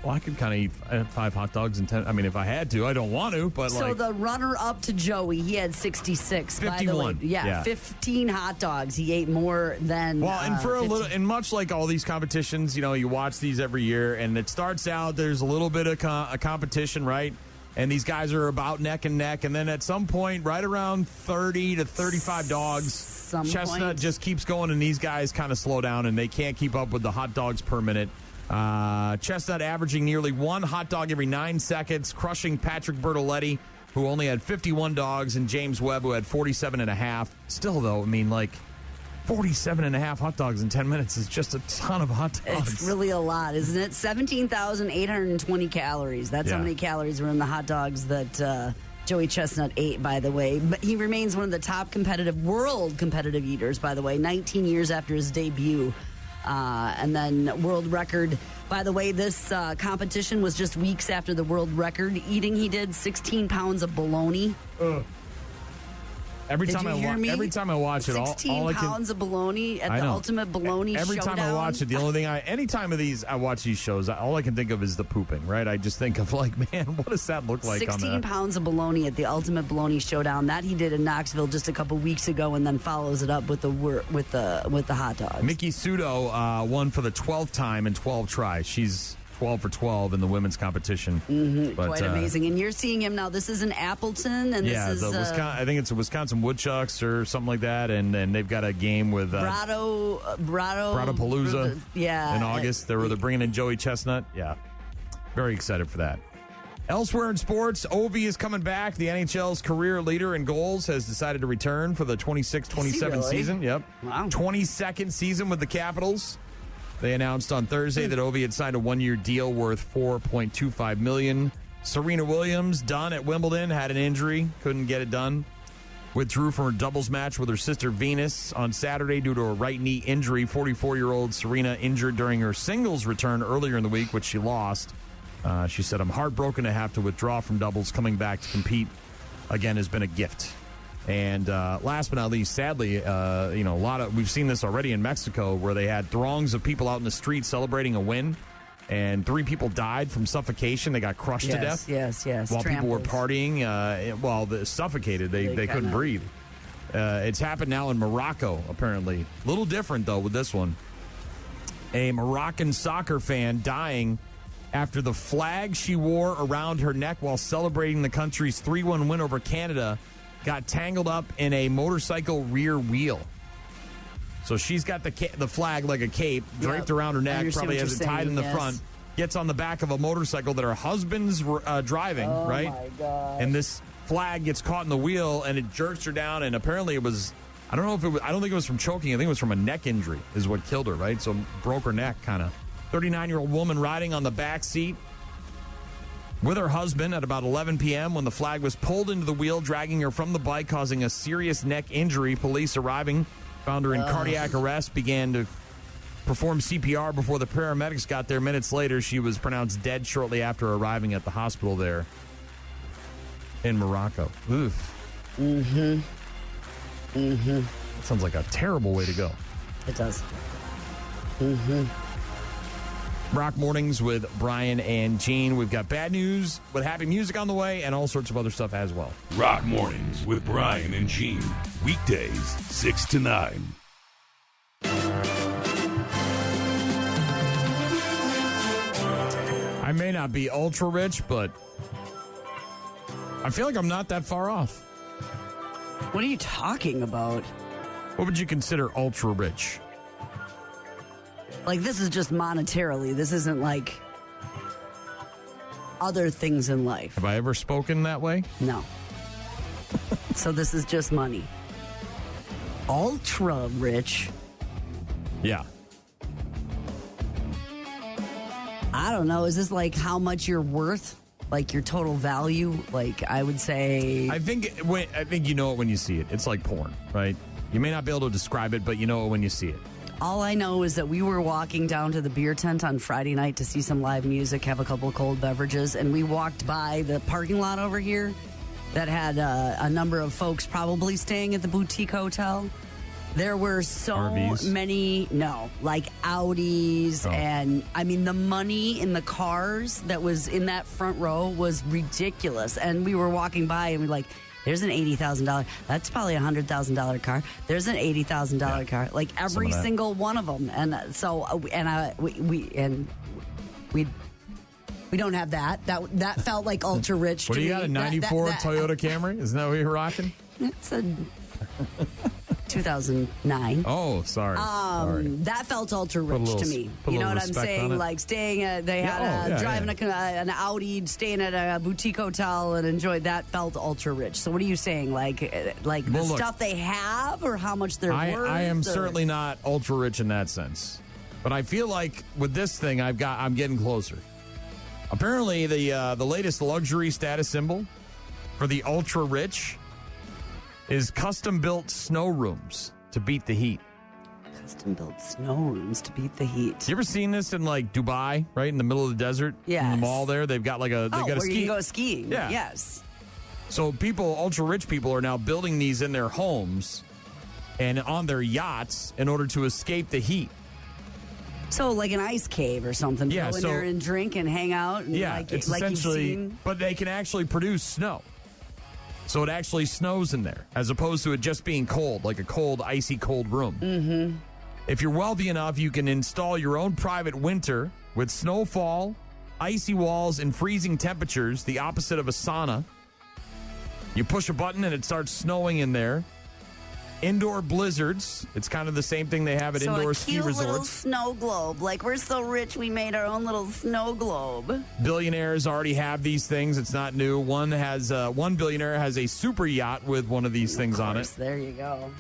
Speaker 1: Well, I could kind of eat 5 hot dogs in 10. I mean, if I had to, I don't want to, but
Speaker 2: so the runner-up to Joey, he had 66.
Speaker 1: 51.
Speaker 2: By the way. Yeah, 15 hot dogs. He ate more than.
Speaker 1: Well, and for 15. And much like all these competitions, you watch these every year, and it starts out there's a little bit of a competition, right? And these guys are about neck and neck, and then at some point, right around 30 to 35 dogs, Chestnut just keeps going, and these guys kind of slow down, and they can't keep up with the hot dogs per minute. Chestnut averaging nearly 1 hot dog every 9 seconds, crushing Patrick Bertoletti, who only had 51 dogs, and James Webb, who had 47.5. Still, though, I mean, 47.5 hot dogs in 10 minutes is just a ton of hot dogs.
Speaker 2: It's really a lot, isn't it? 17,820 calories. That's how many calories were in the hot dogs that Joey Chestnut ate, by the way. But he remains one of the top world competitive eaters, by the way, 19 years after his debut. And then world record. By the way, this competition was just weeks after the world record eating. He did 16 pounds of bologna.
Speaker 1: Every time I watch it,
Speaker 2: 16 pounds of bologna at the Ultimate Bologna
Speaker 1: Every
Speaker 2: Showdown.
Speaker 1: time I watch it, the only thing anytime I watch these shows, all I can think of is the pooping, right? I just think of man, what does that look like
Speaker 2: 16 pounds of bologna at the Ultimate Bologna Showdown. That he did in Knoxville just a couple weeks ago, and then follows it up with the hot dogs.
Speaker 1: Mickey Sudo won for the 12th time in 12 tries. She's 12 for 12 in the women's competition.
Speaker 2: Mm-hmm. But, quite amazing. And you're seeing him now. This is in Appleton, and this is
Speaker 1: I think it's a Wisconsin Woodchucks or something like that, and they've got a game with Bratapalooza. In August. They're bringing in Joey Chestnut. Yeah, very excited for that. Elsewhere in sports, Ovi is coming back. The NHL's career leader in goals has decided to return for the 26-27 season. Yep.
Speaker 2: Wow.
Speaker 1: 22nd season with the Capitals. They announced on Thursday that Ovi had signed a 1-year deal worth $4.25 million. Serena Williams, done at Wimbledon, had an injury, couldn't get it done. Withdrew from her doubles match with her sister Venus on Saturday due to a right knee injury. 44-year-old Serena injured during her singles return earlier in the week, which she lost. She said, "I'm heartbroken to have to withdraw from doubles. Coming back to compete again has been a gift." And last but not least, sadly, we've seen this already in Mexico, where they had throngs of people out in the street celebrating a win, and 3 people died from suffocation. They got crushed to death.
Speaker 2: Yes.
Speaker 1: While people were partying, suffocated, they couldn't breathe. It's happened now in Morocco, apparently. A little different, though, with this one. A Moroccan soccer fan dying after the flag she wore around her neck while celebrating the country's 3-1 win over Canada got tangled up in a motorcycle rear wheel. So she's got the flag like a cape draped around her neck, probably has it tied in the front, gets on the back of a motorcycle that her husband's driving, right? Oh, my God. And this flag gets caught in the wheel, and it jerks her down, and apparently it was, I don't think it was from choking, I think it was from a neck injury is what killed her, right? So broke her neck, kind of. 39-year-old woman riding on the back seat with her husband at about 11 p.m. when the flag was pulled into the wheel, dragging her from the bike, causing a serious neck injury. Police arriving found her in cardiac arrest, began to perform CPR before the paramedics got there. Minutes later, she was pronounced dead shortly after arriving at the hospital there in Morocco. Oof.
Speaker 2: Mm-hmm. Mm-hmm.
Speaker 1: That sounds like a terrible way to go.
Speaker 2: It does. Mm-hmm.
Speaker 1: Rock Mornings with Brian and Gene. We've got bad news with happy music on the way and all sorts of other stuff as well.
Speaker 3: Rock Mornings with Brian and Gene. Weekdays, 6 to 9.
Speaker 1: I may not be ultra rich, but I feel like I'm not that far off.
Speaker 2: What are you talking about?
Speaker 1: What would you consider ultra rich?
Speaker 2: Like, this is just monetarily. This isn't like other things in life.
Speaker 1: Have I ever spoken that way?
Speaker 2: No. So this is just money. Ultra rich.
Speaker 1: Yeah.
Speaker 2: I don't know. Is this like how much you're worth? Like your total value? Like, I would say.
Speaker 1: I think you know it when you see it. It's like porn, right? You may not be able to describe it, but you know it when you see it.
Speaker 2: All I know is that we were walking down to the beer tent on Friday night to see some live music, have a couple of cold beverages, and we walked by the parking lot over here that had a number of folks probably staying at the boutique hotel. There were so
Speaker 1: RVs?
Speaker 2: many, like Audis, and I mean, the money in the cars that was in that front row was ridiculous. And we were walking by and we're like, there's an $80,000. That's probably a $100,000 car. There's an $80,000 car. Like every single one of them. And so, we don't have that. That felt like ultra rich.
Speaker 1: What
Speaker 2: to
Speaker 1: do you
Speaker 2: me.
Speaker 1: got? A '94 Toyota Camry? Isn't that what you're rocking?
Speaker 2: It's a 2009.
Speaker 1: Oh, sorry.
Speaker 2: That felt ultra rich to me. You know what I'm saying? Like staying at, driving an Audi, staying at a boutique hotel and enjoyed that felt ultra rich. So what are you saying? Like the stuff they have or how much they're worth?
Speaker 1: I am certainly not ultra rich in that sense. But I feel like with this thing I'm getting closer. Apparently the latest luxury status symbol for the ultra rich is custom-built snow rooms to beat the heat.
Speaker 2: Custom-built snow rooms to beat the heat.
Speaker 1: You ever seen this in like Dubai, right in the middle of the desert?
Speaker 2: Yes.
Speaker 1: In the mall there, they've got like a
Speaker 2: where you can go skiing.
Speaker 1: Yeah.
Speaker 2: Yes.
Speaker 1: So ultra-rich people are now building these in their homes and on their yachts in order to escape the heat.
Speaker 2: So like an ice cave or something.
Speaker 1: Yeah,
Speaker 2: go in there and drink and hang out. And
Speaker 1: it's essentially, but they can actually produce snow. So it actually snows in there, as opposed to it just being cold, like a cold, icy cold room.
Speaker 2: Mm-hmm.
Speaker 1: If you're wealthy enough, you can install your own private winter with snowfall, icy walls, and freezing temperatures, the opposite of a sauna. You push a button and it starts snowing in there. Indoor blizzards. It's kind of the same thing they have at indoor ski resorts.
Speaker 2: So a cute little snow globe. Like, we're so rich, we made our own little snow globe.
Speaker 1: Billionaires already have these things. It's not new. One billionaire has a super yacht with one of these things on it.
Speaker 2: There you go.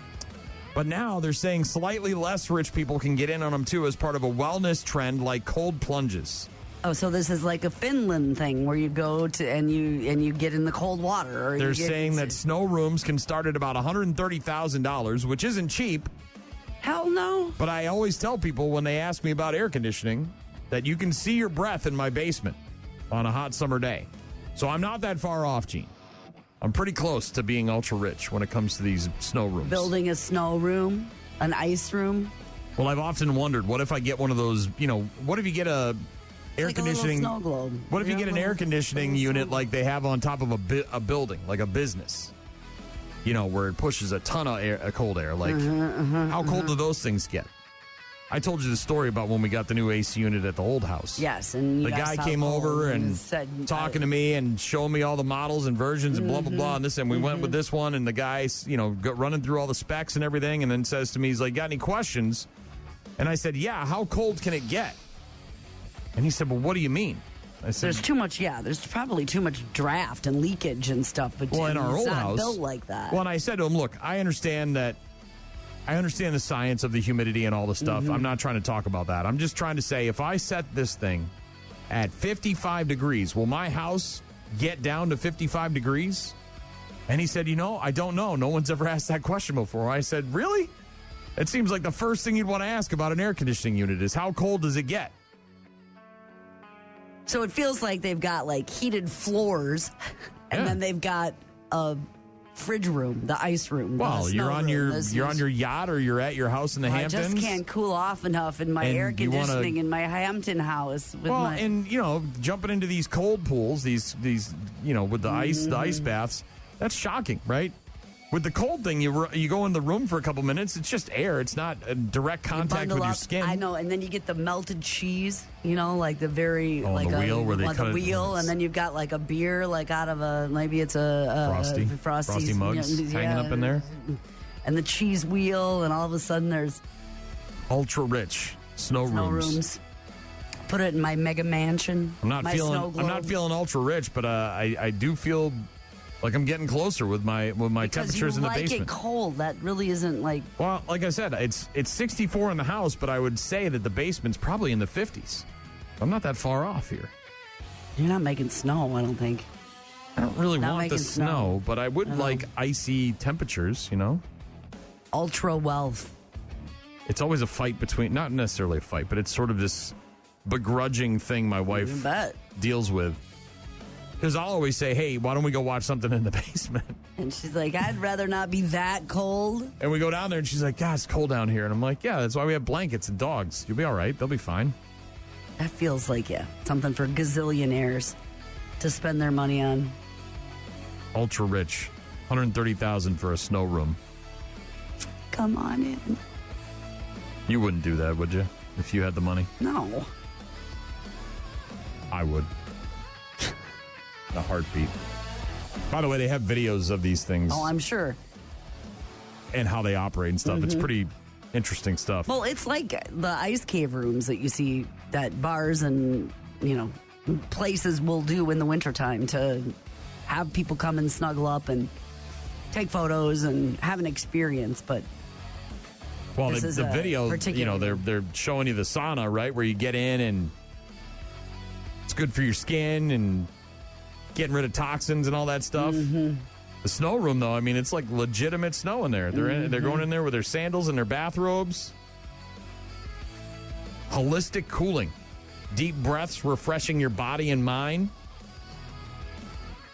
Speaker 1: But now they're saying slightly less rich people can get in on them, too, as part of a wellness trend like cold plunges.
Speaker 2: Oh, so this is like a Finland thing where you go to and you get in the cold water.
Speaker 1: They're saying that snow rooms can start at about $130,000, which isn't cheap.
Speaker 2: Hell no.
Speaker 1: But I always tell people when they ask me about air conditioning that you can see your breath in my basement on a hot summer day. So I'm not that far off, Gene. I'm pretty close to being ultra rich when it comes to these snow rooms.
Speaker 2: Building a snow room, an ice room.
Speaker 1: Well, I've often wondered, what if I get one of those, what if you get a air conditioning
Speaker 2: snow globe.
Speaker 1: What if you get an air conditioning unit like they have on top of a building, like a business? Where it pushes a ton of cold air. Like, how cold do those things get? I told you the story about when we got the new AC unit at the old house.
Speaker 2: Yes, and
Speaker 1: the guy came over and said, talking to me and showing me all the models and versions and blah blah blah and this, and we went with this one, and the guy's running through all the specs and everything, and then says to me, he's like, "Got any questions?" And I said, "Yeah, how cold can it get?" And he said, "Well, what do you mean?" I said,
Speaker 2: "There's too much. Yeah, there's probably too much draft and leakage and stuff." But
Speaker 1: in our old
Speaker 2: not
Speaker 1: house,
Speaker 2: built like that.
Speaker 1: Well, and I said to him, "Look, I understand the science of the humidity and all the stuff. I'm not trying to talk about that. I'm just trying to say, if I set this thing at 55 degrees, will my house get down to 55 degrees?" And he said, "I don't know. No one's ever asked that question before." I said, "Really? It seems like the first thing you'd want to ask about an air conditioning unit is how cold does it get?"
Speaker 2: So it feels like they've got like heated floors, and then they've got a fridge room, the ice room.
Speaker 1: Well, you're on your yacht or you're at your house in the Hamptons.
Speaker 2: I just can't cool off enough in my air conditioning in my Hampton house.
Speaker 1: Jumping into these cold pools, these with the ice baths, that's shocking, right? With the cold thing, you go in the room for a couple minutes. It's just air. It's not a direct contact with your skin.
Speaker 2: I know, and then you get the melted cheese. Like the very
Speaker 1: like the wheel where they cut
Speaker 2: the wheel, and then you've got like a beer, like out of maybe it's a frosty
Speaker 1: mugs hanging up in there,
Speaker 2: and the cheese wheel, and all of a sudden there's
Speaker 1: ultra rich snow rooms.
Speaker 2: Put it in my mega mansion.
Speaker 1: I'm not feeling ultra rich, but I do feel like I'm getting closer with my temperatures in the basement.
Speaker 2: You like it cold. That really isn't like...
Speaker 1: Well, like I said, it's 64 in the house, but I would say that the basement's probably in the 50s. I'm not that far off here.
Speaker 2: You're not making snow, I don't think.
Speaker 1: I don't really want the snow, but I would like icy temperatures,
Speaker 2: Ultra wealth.
Speaker 1: It's always a fight between... Not necessarily a fight, but it's sort of this begrudging thing my wife deals with. Because I'll always say, hey, why don't we go watch something in the basement?
Speaker 2: And she's like, I'd rather not be that cold.
Speaker 1: And we go down there, and she's like, God, it's cold down here. And I'm like, yeah, that's why we have blankets and dogs. You'll be all right. They'll be fine.
Speaker 2: That feels like, something for gazillionaires to spend their money on.
Speaker 1: Ultra rich. $130,000 for a snow room.
Speaker 2: Come on in.
Speaker 1: You wouldn't do that, would you? If you had the money?
Speaker 2: No.
Speaker 1: I would. A heartbeat. By the way, they have videos of these things.
Speaker 2: Oh, I'm sure.
Speaker 1: And how they operate and stuff. It's pretty interesting stuff.
Speaker 2: Well, it's like the ice cave rooms that you see that bars and, places will do in the wintertime to have people come and snuggle up and take photos and have an experience. But
Speaker 1: well, the video, they're showing you the sauna, right, where you get in and it's good for your skin and getting rid of toxins and all that stuff. The snow room, though, I mean, it's like legitimate snow in there. They're going in there with their sandals and their bathrobes. Holistic cooling. Deep breaths, refreshing your body and mind.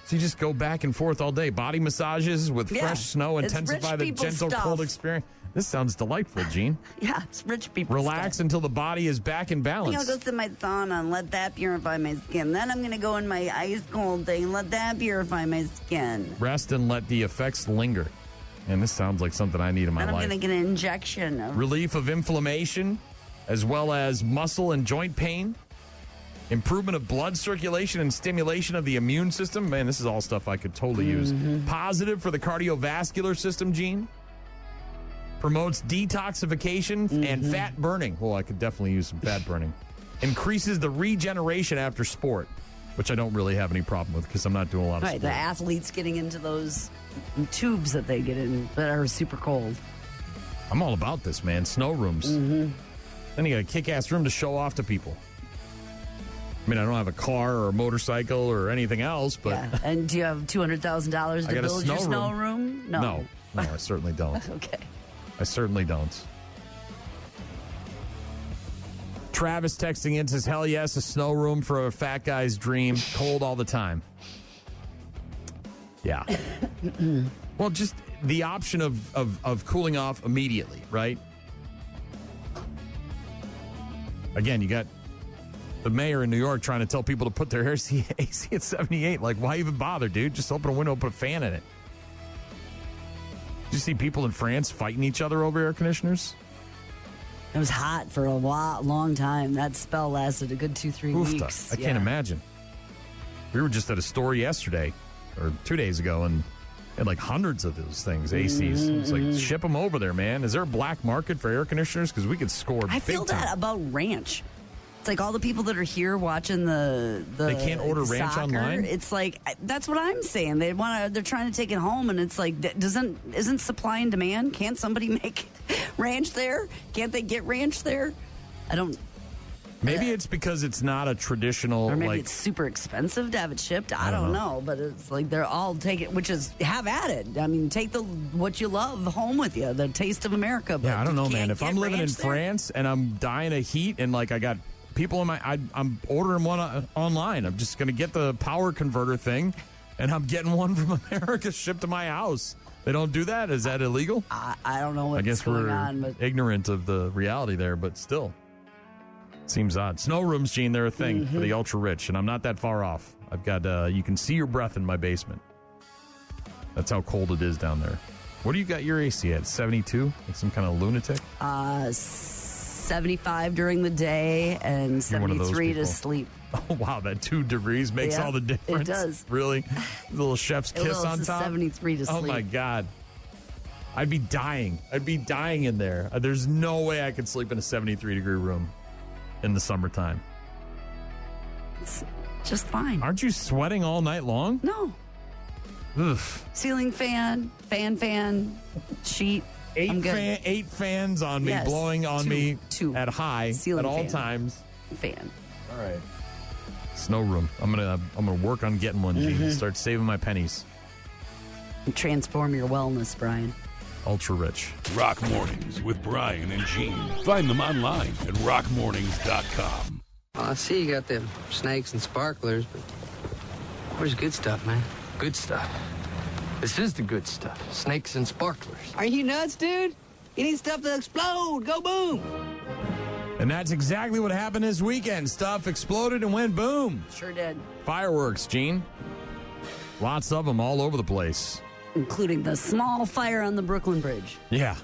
Speaker 1: So you just go back and forth all day. Body massages with fresh snow intensify the gentle cold experience. This sounds delightful, Gene.
Speaker 2: Yeah, it's rich people
Speaker 1: Relax
Speaker 2: stuff.
Speaker 1: Until the body is back in balance.
Speaker 2: I'll go to my sauna and let that purify my skin. Then I'm going to go in my ice cold thing and let that purify my skin.
Speaker 1: Rest and let the effects linger. And this sounds like something I need in my life.
Speaker 2: I'm going to get an injection of
Speaker 1: relief of inflammation, as well as muscle and joint pain. Improvement of blood circulation and stimulation of the immune system. Man, this is all stuff I could totally use. Positive for the cardiovascular system, Gene. Promotes detoxification and fat burning. Well, I could definitely use some fat burning. Increases the regeneration after sport, which I don't really have any problem with because I'm not doing a lot of sport.
Speaker 2: The athletes getting into those tubes that they get in that are super cold.
Speaker 1: I'm all about this, man. Snow rooms. Then you got a kick-ass room to show off to people. I mean, I don't have a car or a motorcycle or anything else, but...
Speaker 2: Yeah. And do you have $200,000 to build your snow room?
Speaker 1: No, I certainly don't.
Speaker 2: Okay.
Speaker 1: I certainly don't. Travis texting in says, hell yes, a snow room for a fat guy's dream. Cold all the time. Yeah. Well, just the option of cooling off immediately, right? Again, you got the mayor in New York trying to tell people to put their AC at 78. Like, why even bother, dude? Just open a window and put a fan in it. Did you see people in France fighting each other over air conditioners?
Speaker 2: It was hot for a long time. That spell lasted a good 2-3 weeks.
Speaker 1: I can't imagine. We were just at a store yesterday, or 2 days ago, and had like hundreds of those things, ACs. It's like, ship them over there, man. Is there a black market for air conditioners? Because we could score big time.
Speaker 2: I feel that about ranch. It's like all the people that are here watching the
Speaker 1: they can't order ranch
Speaker 2: soccer,
Speaker 1: online.
Speaker 2: It's like that's what I'm saying. They're trying to take it home, and it's like isn't supply and demand? Can't somebody make ranch there? Can't they get ranch there? I don't.
Speaker 1: Maybe it's because it's not a traditional.
Speaker 2: Or maybe it's super expensive to have it shipped. I don't know, but it's like they're all taking, which is have at it. I mean, take what you love home with you, the taste of America. But
Speaker 1: yeah, I don't know, man. If I'm living in
Speaker 2: there?
Speaker 1: France and I'm dying of heat, and like I got people in I'm ordering one online. I'm just going to get the power converter thing, and I'm getting one from America shipped to my house. They don't do that? Is that illegal?
Speaker 2: I don't know what's
Speaker 1: I guess
Speaker 2: going on. But
Speaker 1: ignorant of the reality there, but still. Seems odd. Snow rooms, Gene, they're a thing for the ultra rich, and I'm not that far off. I've got, you can see your breath in my basement. That's how cold it is down there. What do you got your AC at? 72? Like some kind of lunatic?
Speaker 2: 75 during the day and 73 to sleep.
Speaker 1: Oh, wow. That 2 degrees makes all the difference.
Speaker 2: It does.
Speaker 1: Really? A little chef's kiss on top?
Speaker 2: 73 to sleep.
Speaker 1: Oh, my God. I'd be dying. I'd be dying in there. There's no way I could sleep in a 73-degree room in the summertime.
Speaker 2: It's just fine.
Speaker 1: Aren't you sweating all night long?
Speaker 2: No.
Speaker 1: Oof.
Speaker 2: Ceiling fan, sheet.
Speaker 1: 8 fans on me, blowing on me at high
Speaker 2: ceiling
Speaker 1: at all
Speaker 2: fan.
Speaker 1: times.
Speaker 2: Fan.
Speaker 1: All right. Snow room. I'm gonna work on getting one, Gene. Start saving my pennies.
Speaker 2: Transform your wellness, Brian.
Speaker 1: Ultra rich.
Speaker 3: Rock Mornings with Brian and Gene. Find them online at rockmornings.com.
Speaker 18: I see you got them snakes and sparklers, but
Speaker 13: Where's good stuff, man? Good stuff. This is the good stuff. Snakes and sparklers.
Speaker 18: Are you nuts, dude? You need stuff to explode. Go boom.
Speaker 1: And that's exactly what happened this weekend. Stuff exploded and went boom.
Speaker 2: Sure did.
Speaker 1: Fireworks, Gene. Lots of them all over the place.
Speaker 2: Including the small fire on the Brooklyn Bridge.
Speaker 1: Yeah.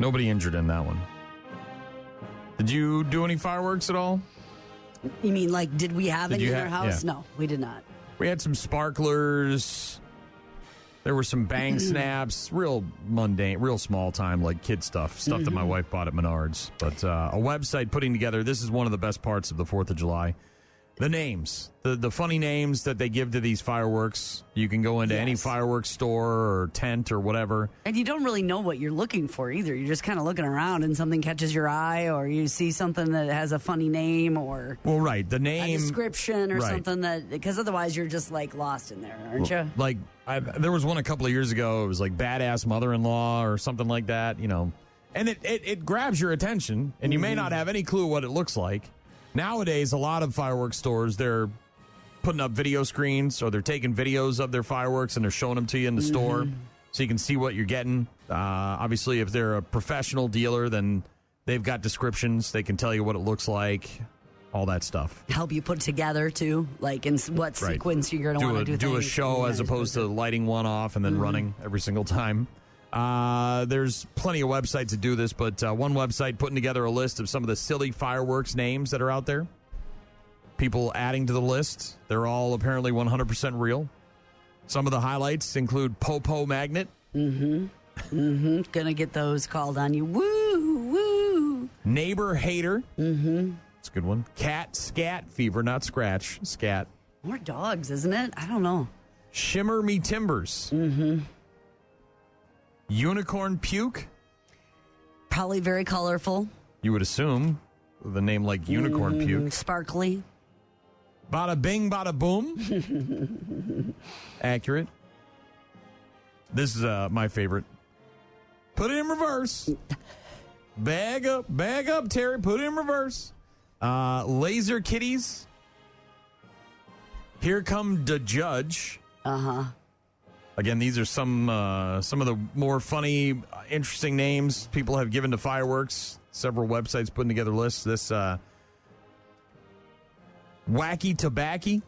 Speaker 1: Nobody injured in that one. Did you do any fireworks at all?
Speaker 2: You mean like, did we have any in our house?
Speaker 1: Yeah.
Speaker 2: No, we did not.
Speaker 1: We had some sparklers. There were some bang snaps, real mundane, real small time, like kid stuff that my wife bought at Menards. But a website putting together, this is one of the best parts of the 4th of July. The names, the funny names that they give to these fireworks. You can go into any fireworks store or tent or whatever.
Speaker 2: And you don't really know what you're looking for either. You're just kind of looking around and something catches your eye, or you see something that has a funny name, or
Speaker 1: the name,
Speaker 2: a description or something that, because otherwise you're just like lost in there, aren't you?
Speaker 1: Like there was one a couple of years ago. It was like badass mother-in-law or something like that, and it grabs your attention, and you may not have any clue what it looks like. Nowadays, a lot of fireworks stores, they're putting up video screens, or they're taking videos of their fireworks and they're showing them to you in the store so you can see what you're getting. Obviously, if they're a professional dealer, then they've got descriptions. They can tell you what it looks like, all that stuff.
Speaker 2: Help you put together, too, like in what sequence you're going to want to
Speaker 1: do a show as opposed to lighting one off and then running every single time. There's plenty of websites that do this, but one website putting together a list of some of the silly fireworks names that are out there. People adding to the list. They're all apparently 100% real. Some of the highlights include Popo Magnet.
Speaker 2: Gonna get those called on you. Woo, woo.
Speaker 1: Neighbor Hater. It's a good one. Cat Scat Fever, not Scratch. Scat.
Speaker 2: More dogs, isn't it? I don't know.
Speaker 1: Shimmer Me Timbers. Unicorn Puke?
Speaker 2: Probably very colorful.
Speaker 1: You would assume, with a name like Unicorn Puke.
Speaker 2: Sparkly.
Speaker 1: Bada bing, bada boom. Accurate. This is my favorite. Put it in reverse. Bag up, Terry. Put it in reverse. Laser Kitties. Here Come the Judge. Again, these are some of the more funny, interesting names people have given to fireworks. Several websites putting together lists. This Wacky Tobacco.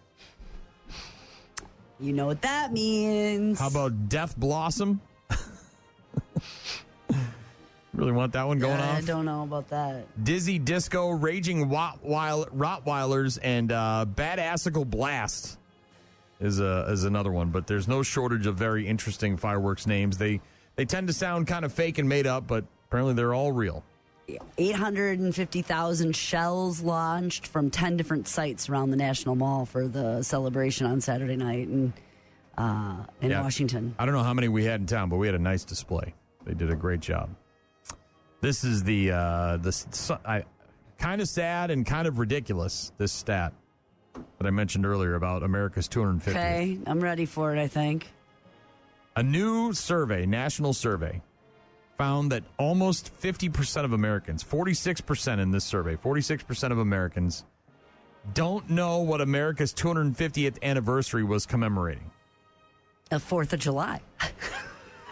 Speaker 2: You know what that means.
Speaker 1: How about Death Blossom? Really want that one going off?
Speaker 2: I don't know about that.
Speaker 1: Dizzy Disco, Raging Rottweilers, and Badassical Blast is another one. But there's no shortage of very interesting fireworks names. They tend to sound kind of fake and made up, but apparently they're all real.
Speaker 2: 850,000 shells launched from 10 different sites around the National Mall for the celebration on Saturday night in Washington.
Speaker 1: I don't know how many we had in town, but we had a nice display. They did a great job. This is the kind of sad and kind of ridiculous, this stat that I mentioned earlier about America's 250th.
Speaker 2: Okay, I'm ready for it, I think.
Speaker 1: A new survey, national survey, found that almost 50% of Americans, 46% in this survey, 46% of Americans don't know what America's 250th anniversary was commemorating.
Speaker 2: The 4th of July.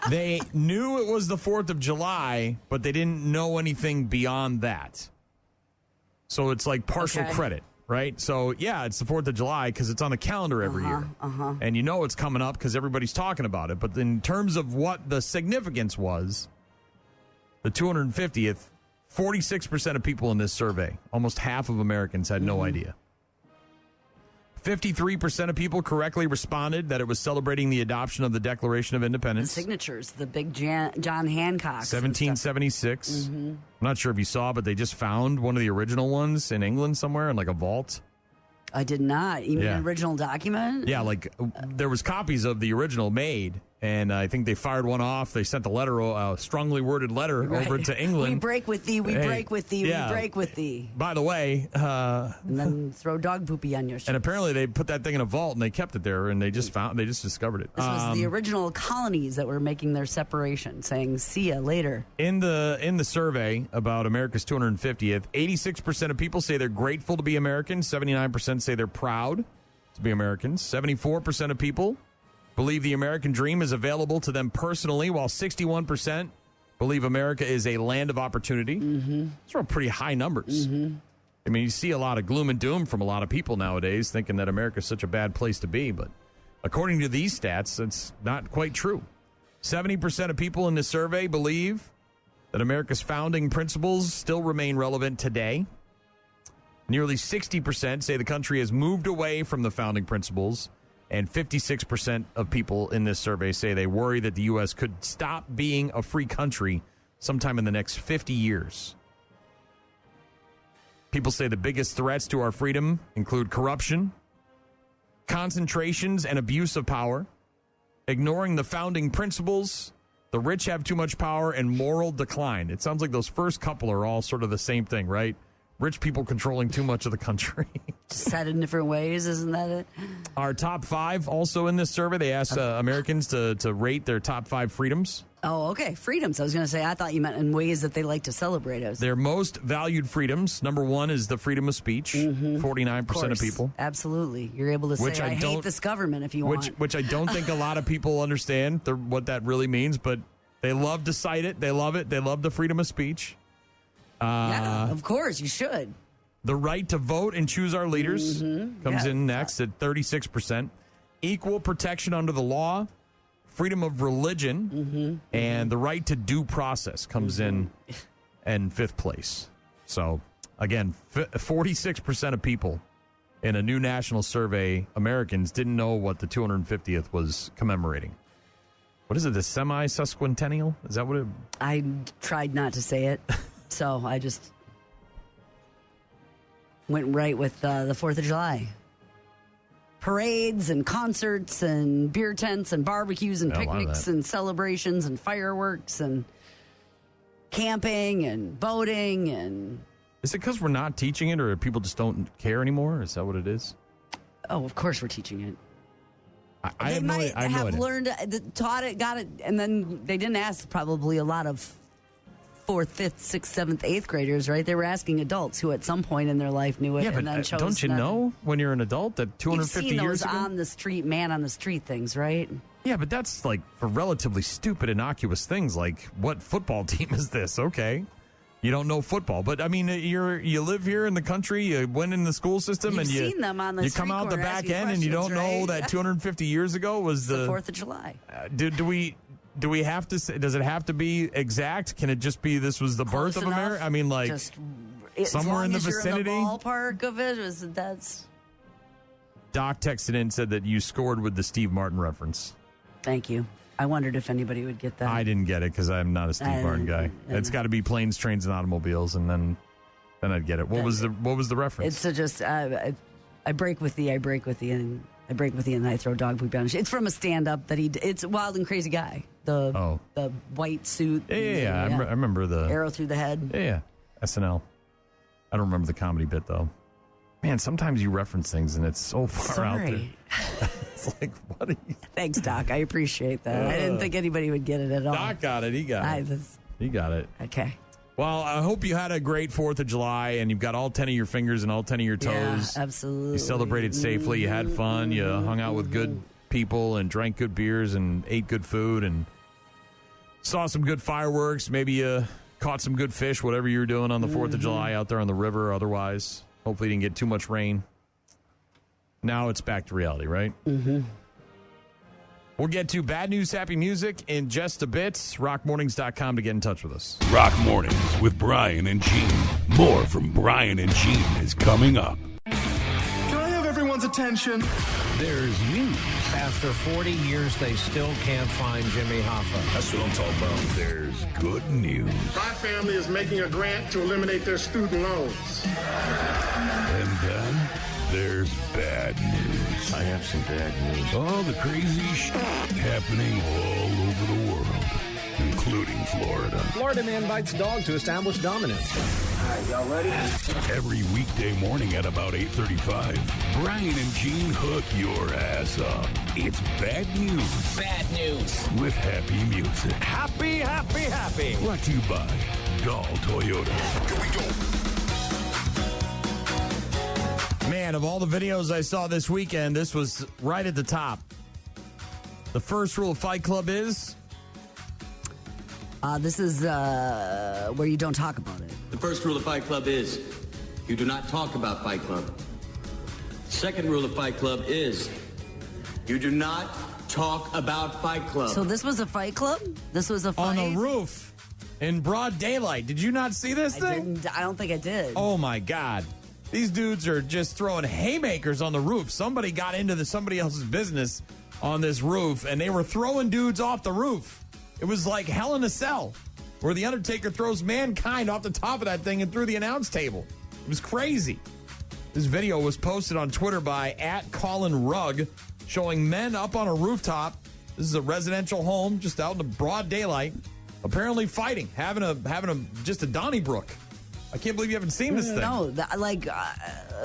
Speaker 1: They knew it was the 4th of July, but they didn't know anything beyond that. So it's like partial credit, right? So, yeah, it's the 4th of July because it's on the calendar every year. And you know it's coming up because everybody's talking about it. But in terms of what the significance was, the 250th, 46% of people in this survey, almost half of Americans had no idea. 53% of people correctly responded that it was celebrating the adoption of the Declaration of Independence.
Speaker 2: The signatures, the big John Hancock.
Speaker 1: 1776. I'm not sure if you saw, but they just found one of the original ones in England somewhere in like a vault.
Speaker 2: I did not. You mean an original document?
Speaker 1: Yeah, like there was copies of the original made, and I think they fired one off. They sent a strongly worded letter over to England.
Speaker 2: We break with thee, we break with thee, we break with thee.
Speaker 1: By the way.
Speaker 2: And then throw dog poopy on your shit.
Speaker 1: And apparently they put that thing in a vault, and they kept it there, and they just discovered it.
Speaker 2: This was the original colonies that were making their separation, saying, see ya later.
Speaker 1: In the survey about America's 250th, 86% of people say they're grateful to be American, 79% say they're proud. to be Americans. 74% of people believe the American dream is available to them personally, while 61% believe America is a land of opportunity. Those are pretty high numbers. I mean, you see a lot of gloom and doom from a lot of people nowadays thinking that America is such a bad place to be. But according to these stats, it's not quite true. 70% of people in this survey believe that America's founding principles still remain relevant today. Nearly 60% say the country has moved away from the founding principles. And 56% of people in this survey say they worry that the U.S. could stop being a free country sometime in the next 50 years. People say the biggest threats to our freedom include corruption, concentrations and abuse of power, ignoring the founding principles, the rich have too much power, and moral decline. It sounds like those first couple are all sort of the same thing, right? Rich people controlling too much of the country.
Speaker 2: Said in different ways, isn't that it?
Speaker 1: Our top 5 also in this survey, they asked Americans to rate their top 5 freedoms.
Speaker 2: Oh, okay. Freedoms. I was going to say, I thought you meant in ways that they like to celebrate us.
Speaker 1: Their most valued freedoms. Number 1 is the freedom of speech. 49% of people.
Speaker 2: Absolutely. You're able to say, I hate this government if you want.
Speaker 1: Which I don't think a lot of people understand what that really means, but they love to cite it. They love it. They love the freedom of speech.
Speaker 2: Yeah, of course, you should.
Speaker 1: The right to vote and choose our leaders comes in next at 36%. Equal protection under the law, freedom of religion, and the right to due process comes in 5th place. So, again, 46% of people in a new national survey, Americans, didn't know what the 250th was commemorating. What is it, the semi-sesquicentennial? Is that what it...
Speaker 2: I tried not to say it. So I just went right with the 4th of July. Parades and concerts and beer tents and barbecues and picnics and celebrations and fireworks and camping and boating. And
Speaker 1: is it because we're not teaching it, or people just don't care anymore? Is that what it is?
Speaker 2: Oh, of course we're teaching it.
Speaker 1: I
Speaker 2: might have learned, taught it, got it, and then they didn't ask probably a lot of 4th, 5th, 6th, 7th, 8th graders, right? They were asking adults who at some point in their life knew it and then chose
Speaker 1: don't you know when you're an adult that 250
Speaker 2: years ago?
Speaker 1: You've seen those
Speaker 2: on the street, man on the street things, right?
Speaker 1: Yeah, but that's like for relatively stupid, innocuous things like what football team is this? Okay. You don't know football, but I mean, you live here in the country, you went in the school system, and
Speaker 2: seen them on the
Speaker 1: you come out the back end and you don't know that 250 years ago was the
Speaker 2: 4th of July.
Speaker 1: Do we have to say, does it have to be exact? Can it just be this was the birth of America? I mean, like
Speaker 2: just,
Speaker 1: somewhere in the vicinity?
Speaker 2: You're in the ballpark of it, that's...
Speaker 1: Doc texted in and said that you scored with the Steve Martin reference.
Speaker 2: Thank you. I wondered if anybody would get that.
Speaker 1: I didn't get it because I'm not a Steve Martin guy. It's got to be planes, trains, and automobiles, and then I'd get it. What was the reference?
Speaker 2: It's just I break with thee, I break with thee, and I break with thee, and I throw dog poop down. It's from a stand-up that it's Wild and Crazy Guy. The white suit.
Speaker 1: Yeah. I remember the
Speaker 2: arrow through the head.
Speaker 1: Yeah. SNL. I don't remember the comedy bit though. Man, sometimes you reference things and it's so far out there. It's like, what are you...
Speaker 2: Thanks, Doc. I appreciate that. I didn't think anybody would get it at all.
Speaker 1: Doc got it. He got it. He got it.
Speaker 2: Okay.
Speaker 1: Well, I hope you had a great 4th of July and you've got all 10 of your fingers and all 10 of your toes.
Speaker 2: Yeah, absolutely.
Speaker 1: You celebrated safely. You had fun. You hung out with good people and drank good beers and ate good food and saw some good fireworks. Maybe you caught some good fish, whatever you were doing on the 4th of July out there on the river or otherwise. Hopefully you didn't get too much rain. Now it's back to reality, right? We'll get to bad news, happy music in just a bit. Rockmornings.com to get in touch with us.
Speaker 3: Rock Mornings with Brian and Gene. More from Brian and Gene is coming up.
Speaker 16: Can I have everyone's attention?
Speaker 3: There's news.
Speaker 19: After 40 years, they still can't find Jimmy Hoffa.
Speaker 3: That's what I'm talking about. There's good news.
Speaker 20: My family is making a grant to eliminate their student loans.
Speaker 3: And then there's bad news.
Speaker 21: I have some bad news.
Speaker 3: All the crazy shit happening all over the world, including Florida.
Speaker 19: Florida man bites dog to establish dominance.
Speaker 21: All right, y'all ready?
Speaker 3: Every weekday morning at about 8:35, Brian and Gene hook your ass up. It's bad news.
Speaker 21: Bad news.
Speaker 3: With happy music.
Speaker 19: Happy, happy, happy.
Speaker 3: Brought to you by Dahl Toyota.
Speaker 21: Here we go.
Speaker 1: Man, of all the videos I saw this weekend, this was right at the top. The first rule of Fight Club is?
Speaker 2: This is where you don't talk about it.
Speaker 21: The first rule of Fight Club is you do not talk about Fight Club. Second rule of Fight Club is you do not talk about Fight Club.
Speaker 2: So this was a fight club? This was a fight?
Speaker 1: On a roof in broad daylight. Did you not see this thing?
Speaker 2: I don't think I did.
Speaker 1: Oh, my God. These dudes are just throwing haymakers on the roof. Somebody got into somebody else's business on this roof, and they were throwing dudes off the roof. It was like Hell in a Cell, where The Undertaker throws Mankind off the top of that thing and through the announce table. It was crazy. This video was posted on Twitter by @ColinRugg, showing men up on a rooftop. This is a residential home just out in the broad daylight, apparently fighting, having just a Donnybrook. I can't believe you haven't seen this thing.
Speaker 2: No,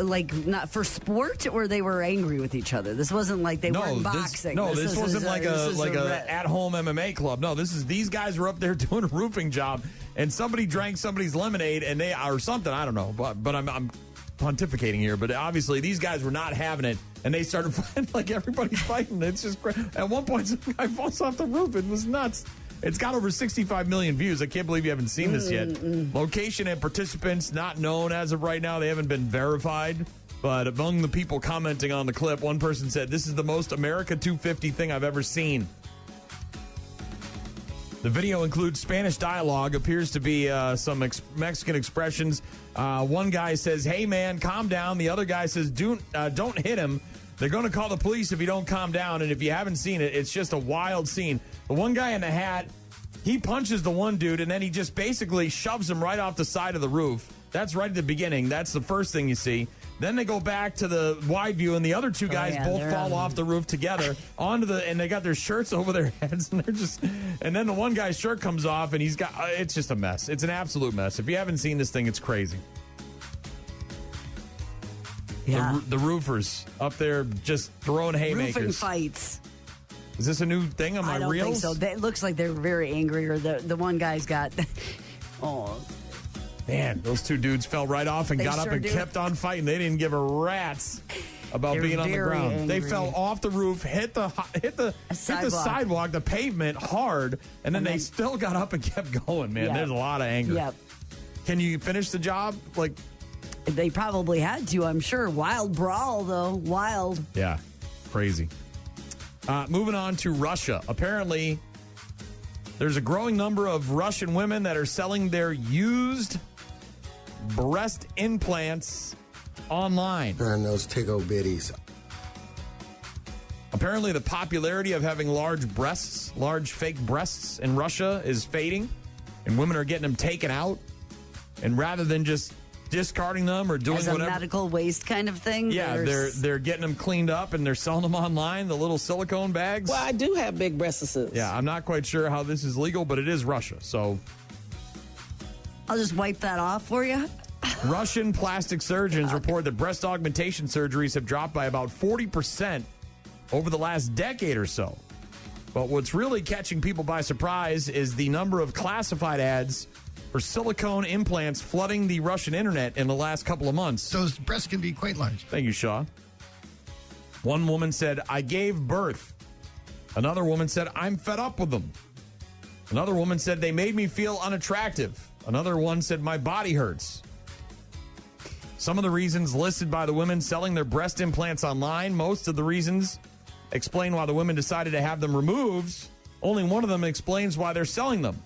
Speaker 2: like not for sport, or they were angry with each other. This wasn't like they weren't boxing.
Speaker 1: This wasn't like a at-home MMA club. No, these guys were up there doing a roofing job, and somebody drank somebody's lemonade, and they or something. I don't know, but I'm pontificating here. But obviously, these guys were not having it, and they started fighting like everybody's fighting. It's just crazy. At one point, some guy falls off the roof. It was nuts. It's got over 65 million views. I can't believe you haven't seen this yet. Location and participants not known as of right now. They haven't been verified. But among the people commenting on the clip, one person said, "This is the most America 250 thing I've ever seen." The video includes Spanish dialogue, appears to be some Mexican expressions. One guy says, "Hey, man, calm down." The other guy says, don't hit him. They're going to call the police if you don't calm down. And if you haven't seen it, it's just a wild scene. The one guy in the hat, he punches the one dude, and then he just basically shoves him right off the side of the roof. That's right at the beginning. That's the first thing you see. Then they go back to the wide view, and the other two guys both fall off the roof together and they got their shirts over their heads, and and then the one guy's shirt comes off, and it's just a mess. It's an absolute mess. If you haven't seen this thing, it's crazy.
Speaker 2: Yeah.
Speaker 1: The roofers up there just throwing haymakers.
Speaker 2: Roofing fights.
Speaker 1: Is this a new thing on my reels?
Speaker 2: I don't think so. It looks like they're very angry, or the one guy's got... Oh.
Speaker 1: Man, those two dudes fell right off and got up and kept on fighting. They didn't give a rat's about being on the ground.
Speaker 2: Angry.
Speaker 1: They fell off the roof, hit the sidewalk, the pavement hard, and then they still got up and kept going, man. Yep. There's a lot of anger.
Speaker 2: Yep.
Speaker 1: Can you finish the job?
Speaker 2: They probably had to, I'm sure. Wild brawl, though. Wild.
Speaker 1: Yeah, crazy. Moving on to Russia. Apparently, there's a growing number of Russian women that are selling their used breast implants online.
Speaker 21: And those tickle bitties.
Speaker 1: Apparently, the popularity of having large fake breasts in Russia is fading, and women are getting them taken out. And rather than just discarding them or doing
Speaker 2: as a
Speaker 1: whatever
Speaker 2: medical waste kind of thing.
Speaker 1: Yeah, they're getting them cleaned up and they're selling them online, the little silicone bags.
Speaker 4: Well, I do have big breasts.
Speaker 1: Yeah, I'm not quite sure how this is legal, but it is Russia, so
Speaker 2: I'll just wipe that off for you.
Speaker 1: Russian plastic surgeons report that breast augmentation surgeries have dropped by about 40% over the last decade or so. But what's really catching people by surprise is the number of classified ads for silicone implants flooding the Russian internet in the last couple of months.
Speaker 22: Those breasts can be quite large.
Speaker 1: Thank you, Shaw. One woman said, "I gave birth." Another woman said, "I'm fed up with them." Another woman said, "They made me feel unattractive." Another one said, "My body hurts." Some of the reasons listed by the women selling their breast implants online, most of the reasons explain why the women decided to have them removed. Only one of them explains why they're selling them.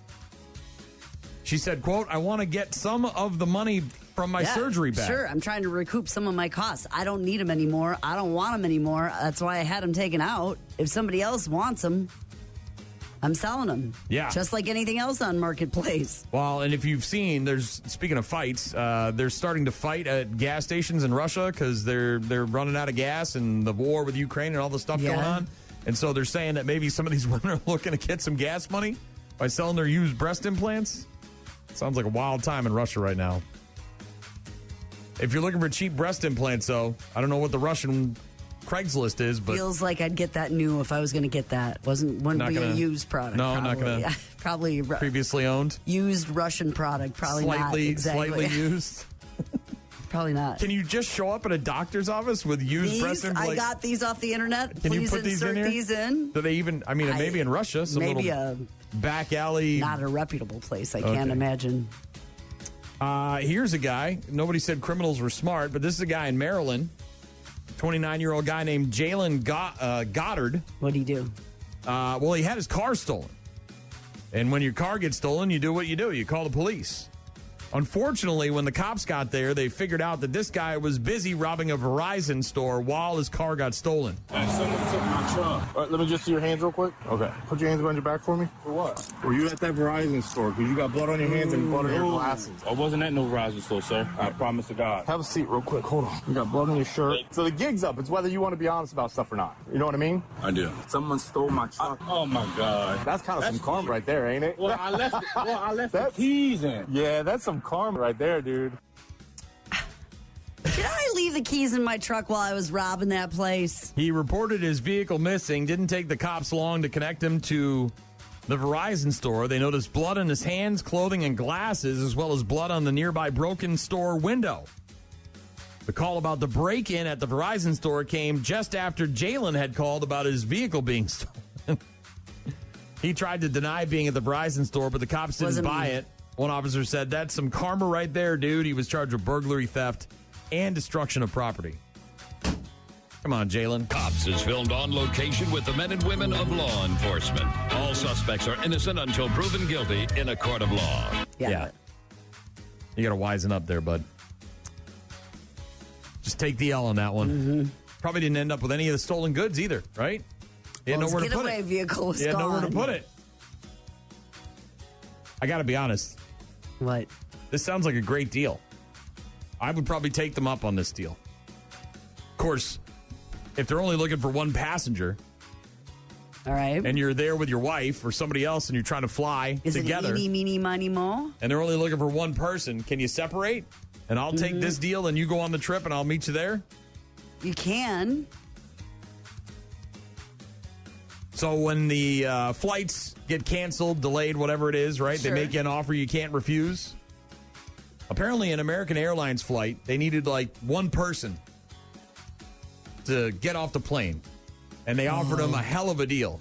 Speaker 1: She said, quote, "I want to get some of the money from my surgery back."
Speaker 2: Sure, I'm trying to recoup some of my costs. I don't need them anymore. I don't want them anymore. That's why I had them taken out. If somebody else wants them, I'm selling them.
Speaker 1: Yeah.
Speaker 2: Just like anything else on Marketplace.
Speaker 1: Well, and if you've seen, speaking of fights, they're starting to fight at gas stations in Russia because they're running out of gas and the war with Ukraine and all the stuff going on. And so they're saying that maybe some of these women are looking to get some gas money by selling their used breast implants. Sounds like a wild time in Russia right now. If you're looking for cheap breast implants, though, I don't know what the Russian Craigslist is, but
Speaker 2: feels like I'd get that new if I was going to get that. Wouldn't be a used product.
Speaker 1: No,
Speaker 2: probably.
Speaker 1: Not going to.
Speaker 2: Probably
Speaker 1: previously owned.
Speaker 2: Used Russian product. Probably not exactly.
Speaker 1: Slightly used.
Speaker 2: Probably not.
Speaker 1: Can you just show up at a doctor's office with used breast implants?
Speaker 2: I got these off the internet.
Speaker 1: Can
Speaker 2: Please
Speaker 1: you put
Speaker 2: insert
Speaker 1: these in? Do they even, maybe in Russia, some
Speaker 2: maybe
Speaker 1: little back alley.
Speaker 2: Not a reputable place, I can't imagine.
Speaker 1: Here's a guy. Nobody said criminals were smart, but this is a guy in Maryland. 29-year-old guy named Jalen Goddard.
Speaker 2: What'd he do?
Speaker 1: Well, he had his car stolen. And when your car gets stolen, you do what you do. You call the police. Unfortunately, when the cops got there, they figured out that this guy was busy robbing a Verizon store while his car got stolen.
Speaker 4: Someone took my truck. All right, let me just see your hands real quick. Okay. Put your hands behind your back for me. For what? Were you at that Verizon store? Because you got blood on your hands and blood on your glasses. I wasn't at no Verizon store, sir. I promise to God. Have a seat real quick. Hold on. You got blood on your shirt. So the gig's up. It's whether you want to be honest about stuff or not. You know what I mean? I do. Someone stole my truck. Oh, my God. That's kind of some karma right there, ain't it? Well, I left the keys in. Yeah, that's some karma right there, dude.
Speaker 2: Did I leave the keys in my truck while I was robbing that place?
Speaker 1: He reported his vehicle missing. Didn't take the cops long to connect him to the Verizon store. They noticed blood on his hands, clothing, and glasses, as well as blood on the nearby broken store window. The call about the break-in at the Verizon store came just after Jalen had called about his vehicle being stolen. He tried to deny being at the Verizon store, but the cops didn't buy it. One officer said, "That's some karma right there, dude." He was charged with burglary, theft, and destruction of property. Come on, Jalen.
Speaker 3: Cops is filmed on location with the men and women of law enforcement. All suspects are innocent until proven guilty in a court of law.
Speaker 1: Yeah. You got to wisen up there, bud. Just take the L on that one.
Speaker 2: Mm-hmm.
Speaker 1: Probably didn't end up with any of the stolen goods either, right? He had nowhere to put it.
Speaker 2: Vehicle was
Speaker 1: he had nowhere to
Speaker 2: gone.
Speaker 1: put it. I got to be honest.
Speaker 2: What?
Speaker 1: This sounds like a great deal. I would probably take them up on this deal. Of course, if they're only looking for one passenger,
Speaker 2: all right,
Speaker 1: and you're there with your wife or somebody else and you're trying to fly together.
Speaker 2: Is it eeny, meeny, miny, mo?
Speaker 1: And they're only looking for one person. Can you separate? And I'll take this deal and you go on the trip and I'll meet you there?
Speaker 2: You can.
Speaker 1: So when the flights get canceled, delayed, whatever it is, right?
Speaker 2: Sure.
Speaker 1: They make you an offer you can't refuse. Apparently, an American Airlines flight, they needed like one person to get off the plane. And they offered them a hell of a deal.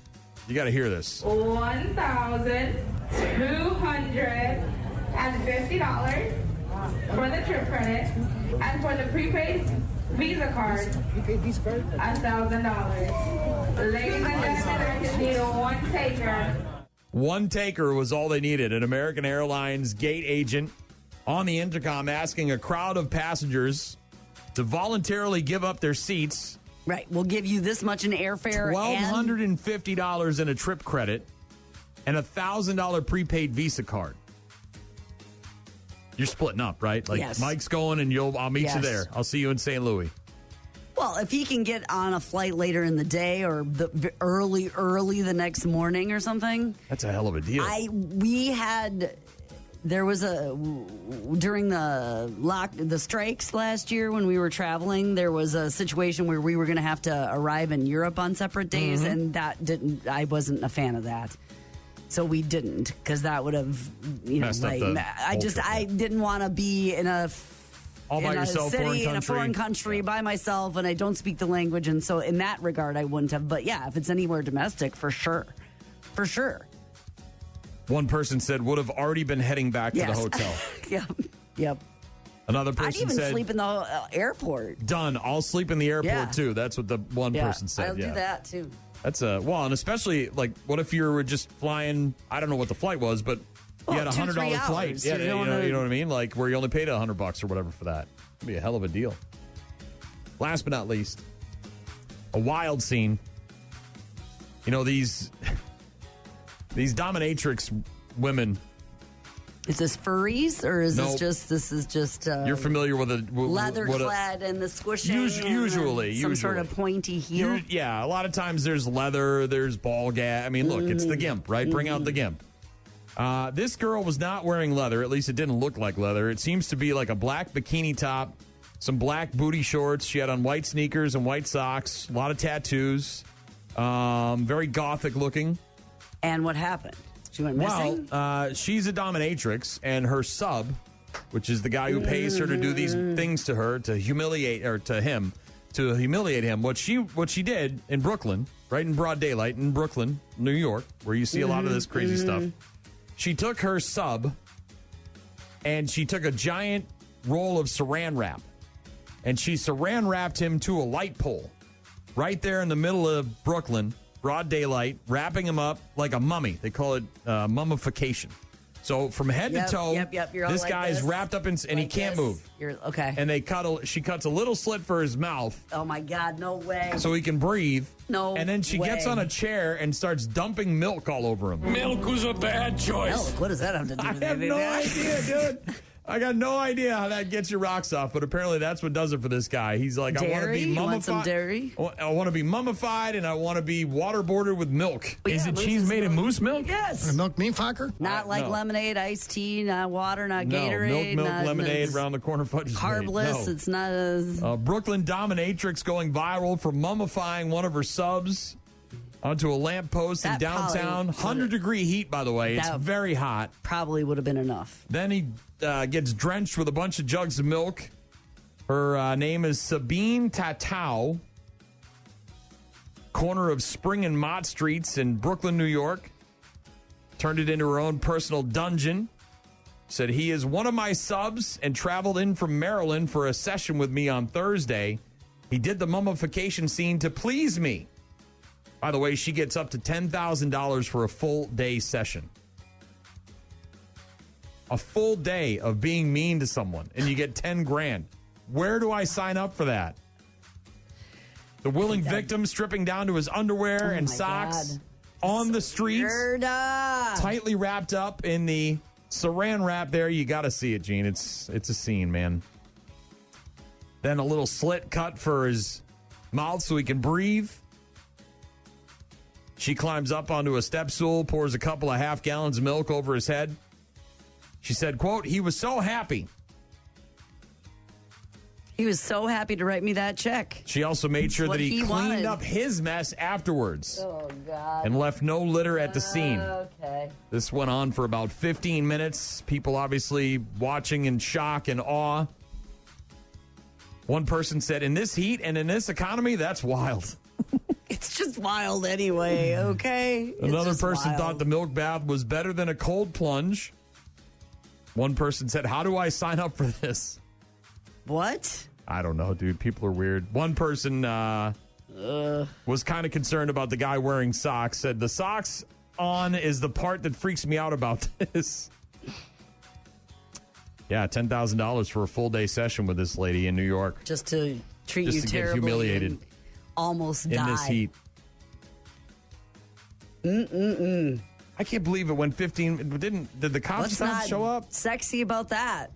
Speaker 1: You got to hear this.
Speaker 10: $1,250 for the trip credit, and for the prepaid Visa card, $1,000. Ladies and gentlemen, I just need one taker.
Speaker 1: One taker was all they needed. An American Airlines gate agent on the intercom asking a crowd of passengers to voluntarily give up their seats.
Speaker 2: Right. We'll give you this much in airfare.
Speaker 1: $1,250 in a trip credit and a $1,000 prepaid Visa card. You're splitting up, right? Like
Speaker 2: yes.
Speaker 1: Mike's going and I'll meet you there. I'll see you in St. Louis.
Speaker 2: Well, if he can get on a flight later in the day or early the next morning or something.
Speaker 1: That's a hell of a deal.
Speaker 2: There was during the strikes last year when we were traveling, there was a situation where we were going to have to arrive in Europe on separate days, and I wasn't a fan of that. So we didn't, because that would have,
Speaker 1: messed up the whole trip.
Speaker 2: I didn't want to be in a
Speaker 1: city,
Speaker 2: in a foreign country by myself, and I don't speak the language, and so in that regard, I wouldn't have. But yeah, if it's anywhere domestic, for sure.
Speaker 1: One person said would have already been heading back to the hotel.
Speaker 2: Yep.
Speaker 1: Another person
Speaker 2: I'd even
Speaker 1: said,
Speaker 2: sleep in the airport.
Speaker 1: Done. I'll sleep in the airport too. That's what the one person said.
Speaker 2: I'll do that too.
Speaker 1: That's and especially like, what if you were just flying? I don't know what the flight was, but you had $100 flight. Yeah, you know what I mean. Like where you only paid $100 or whatever for that. It'd be a hell of a deal. Last but not least, a wild scene. These dominatrix women.
Speaker 2: Is this furries or is this just
Speaker 1: you're familiar with a
Speaker 2: leather clad and the squishing?
Speaker 1: Usually,
Speaker 2: some sort of pointy heel.
Speaker 1: A lot of times there's leather, there's ball gag. I mean, look, it's the gimp, right? Bring out the gimp. This girl was not wearing leather. At least it didn't look like leather. It seems to be like a black bikini top, some black booty shorts. She had on white sneakers and white socks. A lot of tattoos. Very gothic looking.
Speaker 2: And what happened? She went missing?
Speaker 1: Well, she's a dominatrix, and her sub which is the guy who pays her to do these things to her, to humiliate him. What she did in Brooklyn, right in broad daylight in Brooklyn, New York, where you see a lot of this crazy stuff. She took her sub and she took a giant roll of saran wrap and she saran wrapped him to a light pole right there in the middle of Brooklyn, broad daylight, wrapping him up like a mummy. They call it mummification. So from head to toe, this guy's wrapped up and he can't move.
Speaker 2: Okay.
Speaker 1: And she cuts a little slit for his mouth.
Speaker 2: Oh my God, no way.
Speaker 1: So he can breathe.
Speaker 2: No
Speaker 1: And then she gets on a chair and starts dumping milk all over him.
Speaker 12: Milk was a bad choice.
Speaker 2: Milk? What does that have to do with
Speaker 1: I have no idea, dude. I got no idea how that gets your rocks off, but apparently that's what does it for this guy. He's like,
Speaker 2: dairy?
Speaker 1: I want to be mummified.
Speaker 2: You want some dairy?
Speaker 1: I want to be mummified, and I want to be waterboarded with milk.
Speaker 12: Is it cheese made of moose milk?
Speaker 2: Yes.
Speaker 12: Milk meat fucker?
Speaker 2: Not like lemonade, iced tea, not water, not Gatorade.
Speaker 1: Milk, lemonade, around the corner fudge.
Speaker 2: Carbless. No. It's not as...
Speaker 1: Brooklyn dominatrix going viral for mummifying one of her subs onto a lamppost in downtown. 100-degree heat, by the way. It's very hot.
Speaker 2: Probably would have been enough.
Speaker 1: Then he gets drenched with a bunch of jugs of milk. Her name is Sabine Tatau. Corner of Spring and Mott Streets in Brooklyn, New York. Turned it into her own personal dungeon. Said, he is one of my subs and traveled in from Maryland for a session with me on Thursday. He did the mummification scene to please me. By the way, she gets up to $10,000 for a full day session. A full day of being mean to someone, and you get $10,000. Where do I sign up for that? The willing victim stripping down to his underwear and socks on the streets, tightly wrapped up in the saran wrap there. You got to see it, Gene. It's a scene, man. Then a little slit cut for his mouth so he can breathe. She climbs up onto a step stool, pours a couple of half gallons of milk over his head. She said, quote, he was so happy.
Speaker 2: He was so happy to write me that check.
Speaker 1: She also made sure that he cleaned up his mess afterwards.
Speaker 2: Oh, God.
Speaker 1: And left no litter at the scene.
Speaker 2: Okay.
Speaker 1: This went on for about 15 minutes. People obviously watching in shock and awe. One person said, in this heat and in this economy, that's wild.
Speaker 2: It's just wild anyway, okay?
Speaker 1: Another person thought the milk bath was better than a cold plunge. One person said, how do I sign up for this?
Speaker 2: What?
Speaker 1: I don't know, dude. People are weird. One person was kind of concerned about the guy wearing socks. Said, the socks on is the part that freaks me out about this. Yeah, $10,000 for a full day session with this lady in New York.
Speaker 2: Just to treat you terribly.
Speaker 1: Get humiliated.
Speaker 2: Almost die.
Speaker 1: In this heat. I can't believe it went 15. Did the cops not show up?
Speaker 2: Sexy about that.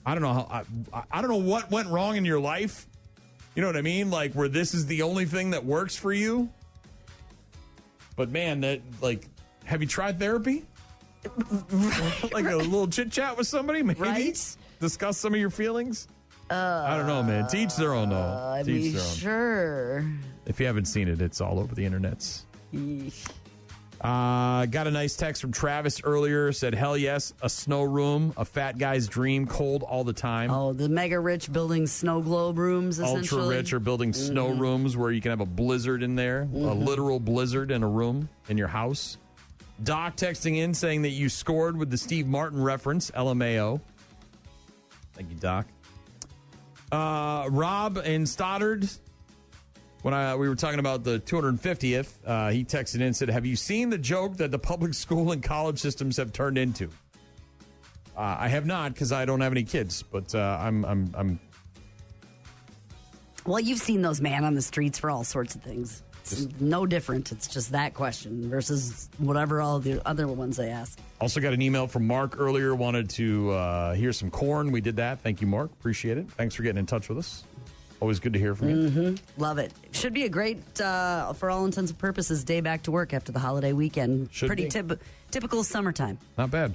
Speaker 1: I don't know how. I don't know what went wrong in your life. You know what I mean? Like where this is the only thing that works for you. But man, have you tried therapy? Like a little chit chat with somebody, maybe discuss some of your feelings. I don't know, man. To each their own, though.
Speaker 2: I mean, sure.
Speaker 1: If you haven't seen it, it's all over the internets. Got a nice text from Travis earlier. Said, hell yes, a snow room, a fat guy's dream, cold all the time.
Speaker 2: Oh, the mega rich building snow globe rooms, essentially.
Speaker 1: Ultra rich are building snow rooms where you can have a blizzard in there, a literal blizzard in a room in your house. Doc texting in saying that you scored with the Steve Martin reference, LMAO. Thank you, Doc. Rob in Stoddard, when we were talking about the 250th, he texted in and said, have you seen the joke that the public school and college systems have turned into? I have not, because I don't have any kids, but I'm
Speaker 2: Well, you've seen those man on the streets for all sorts of things. It's no different. It's just that question versus whatever all the other ones they ask.
Speaker 1: Also got an email from Mark earlier. Wanted to hear some corn. We did that. Thank you, Mark. Appreciate it. Thanks for getting in touch with us. Always good to hear from you.
Speaker 2: Love it. Should be a great, for all intents and purposes, day back to work after the holiday weekend.
Speaker 1: Should
Speaker 2: Pretty
Speaker 1: be.
Speaker 2: typical summertime.
Speaker 1: Not bad.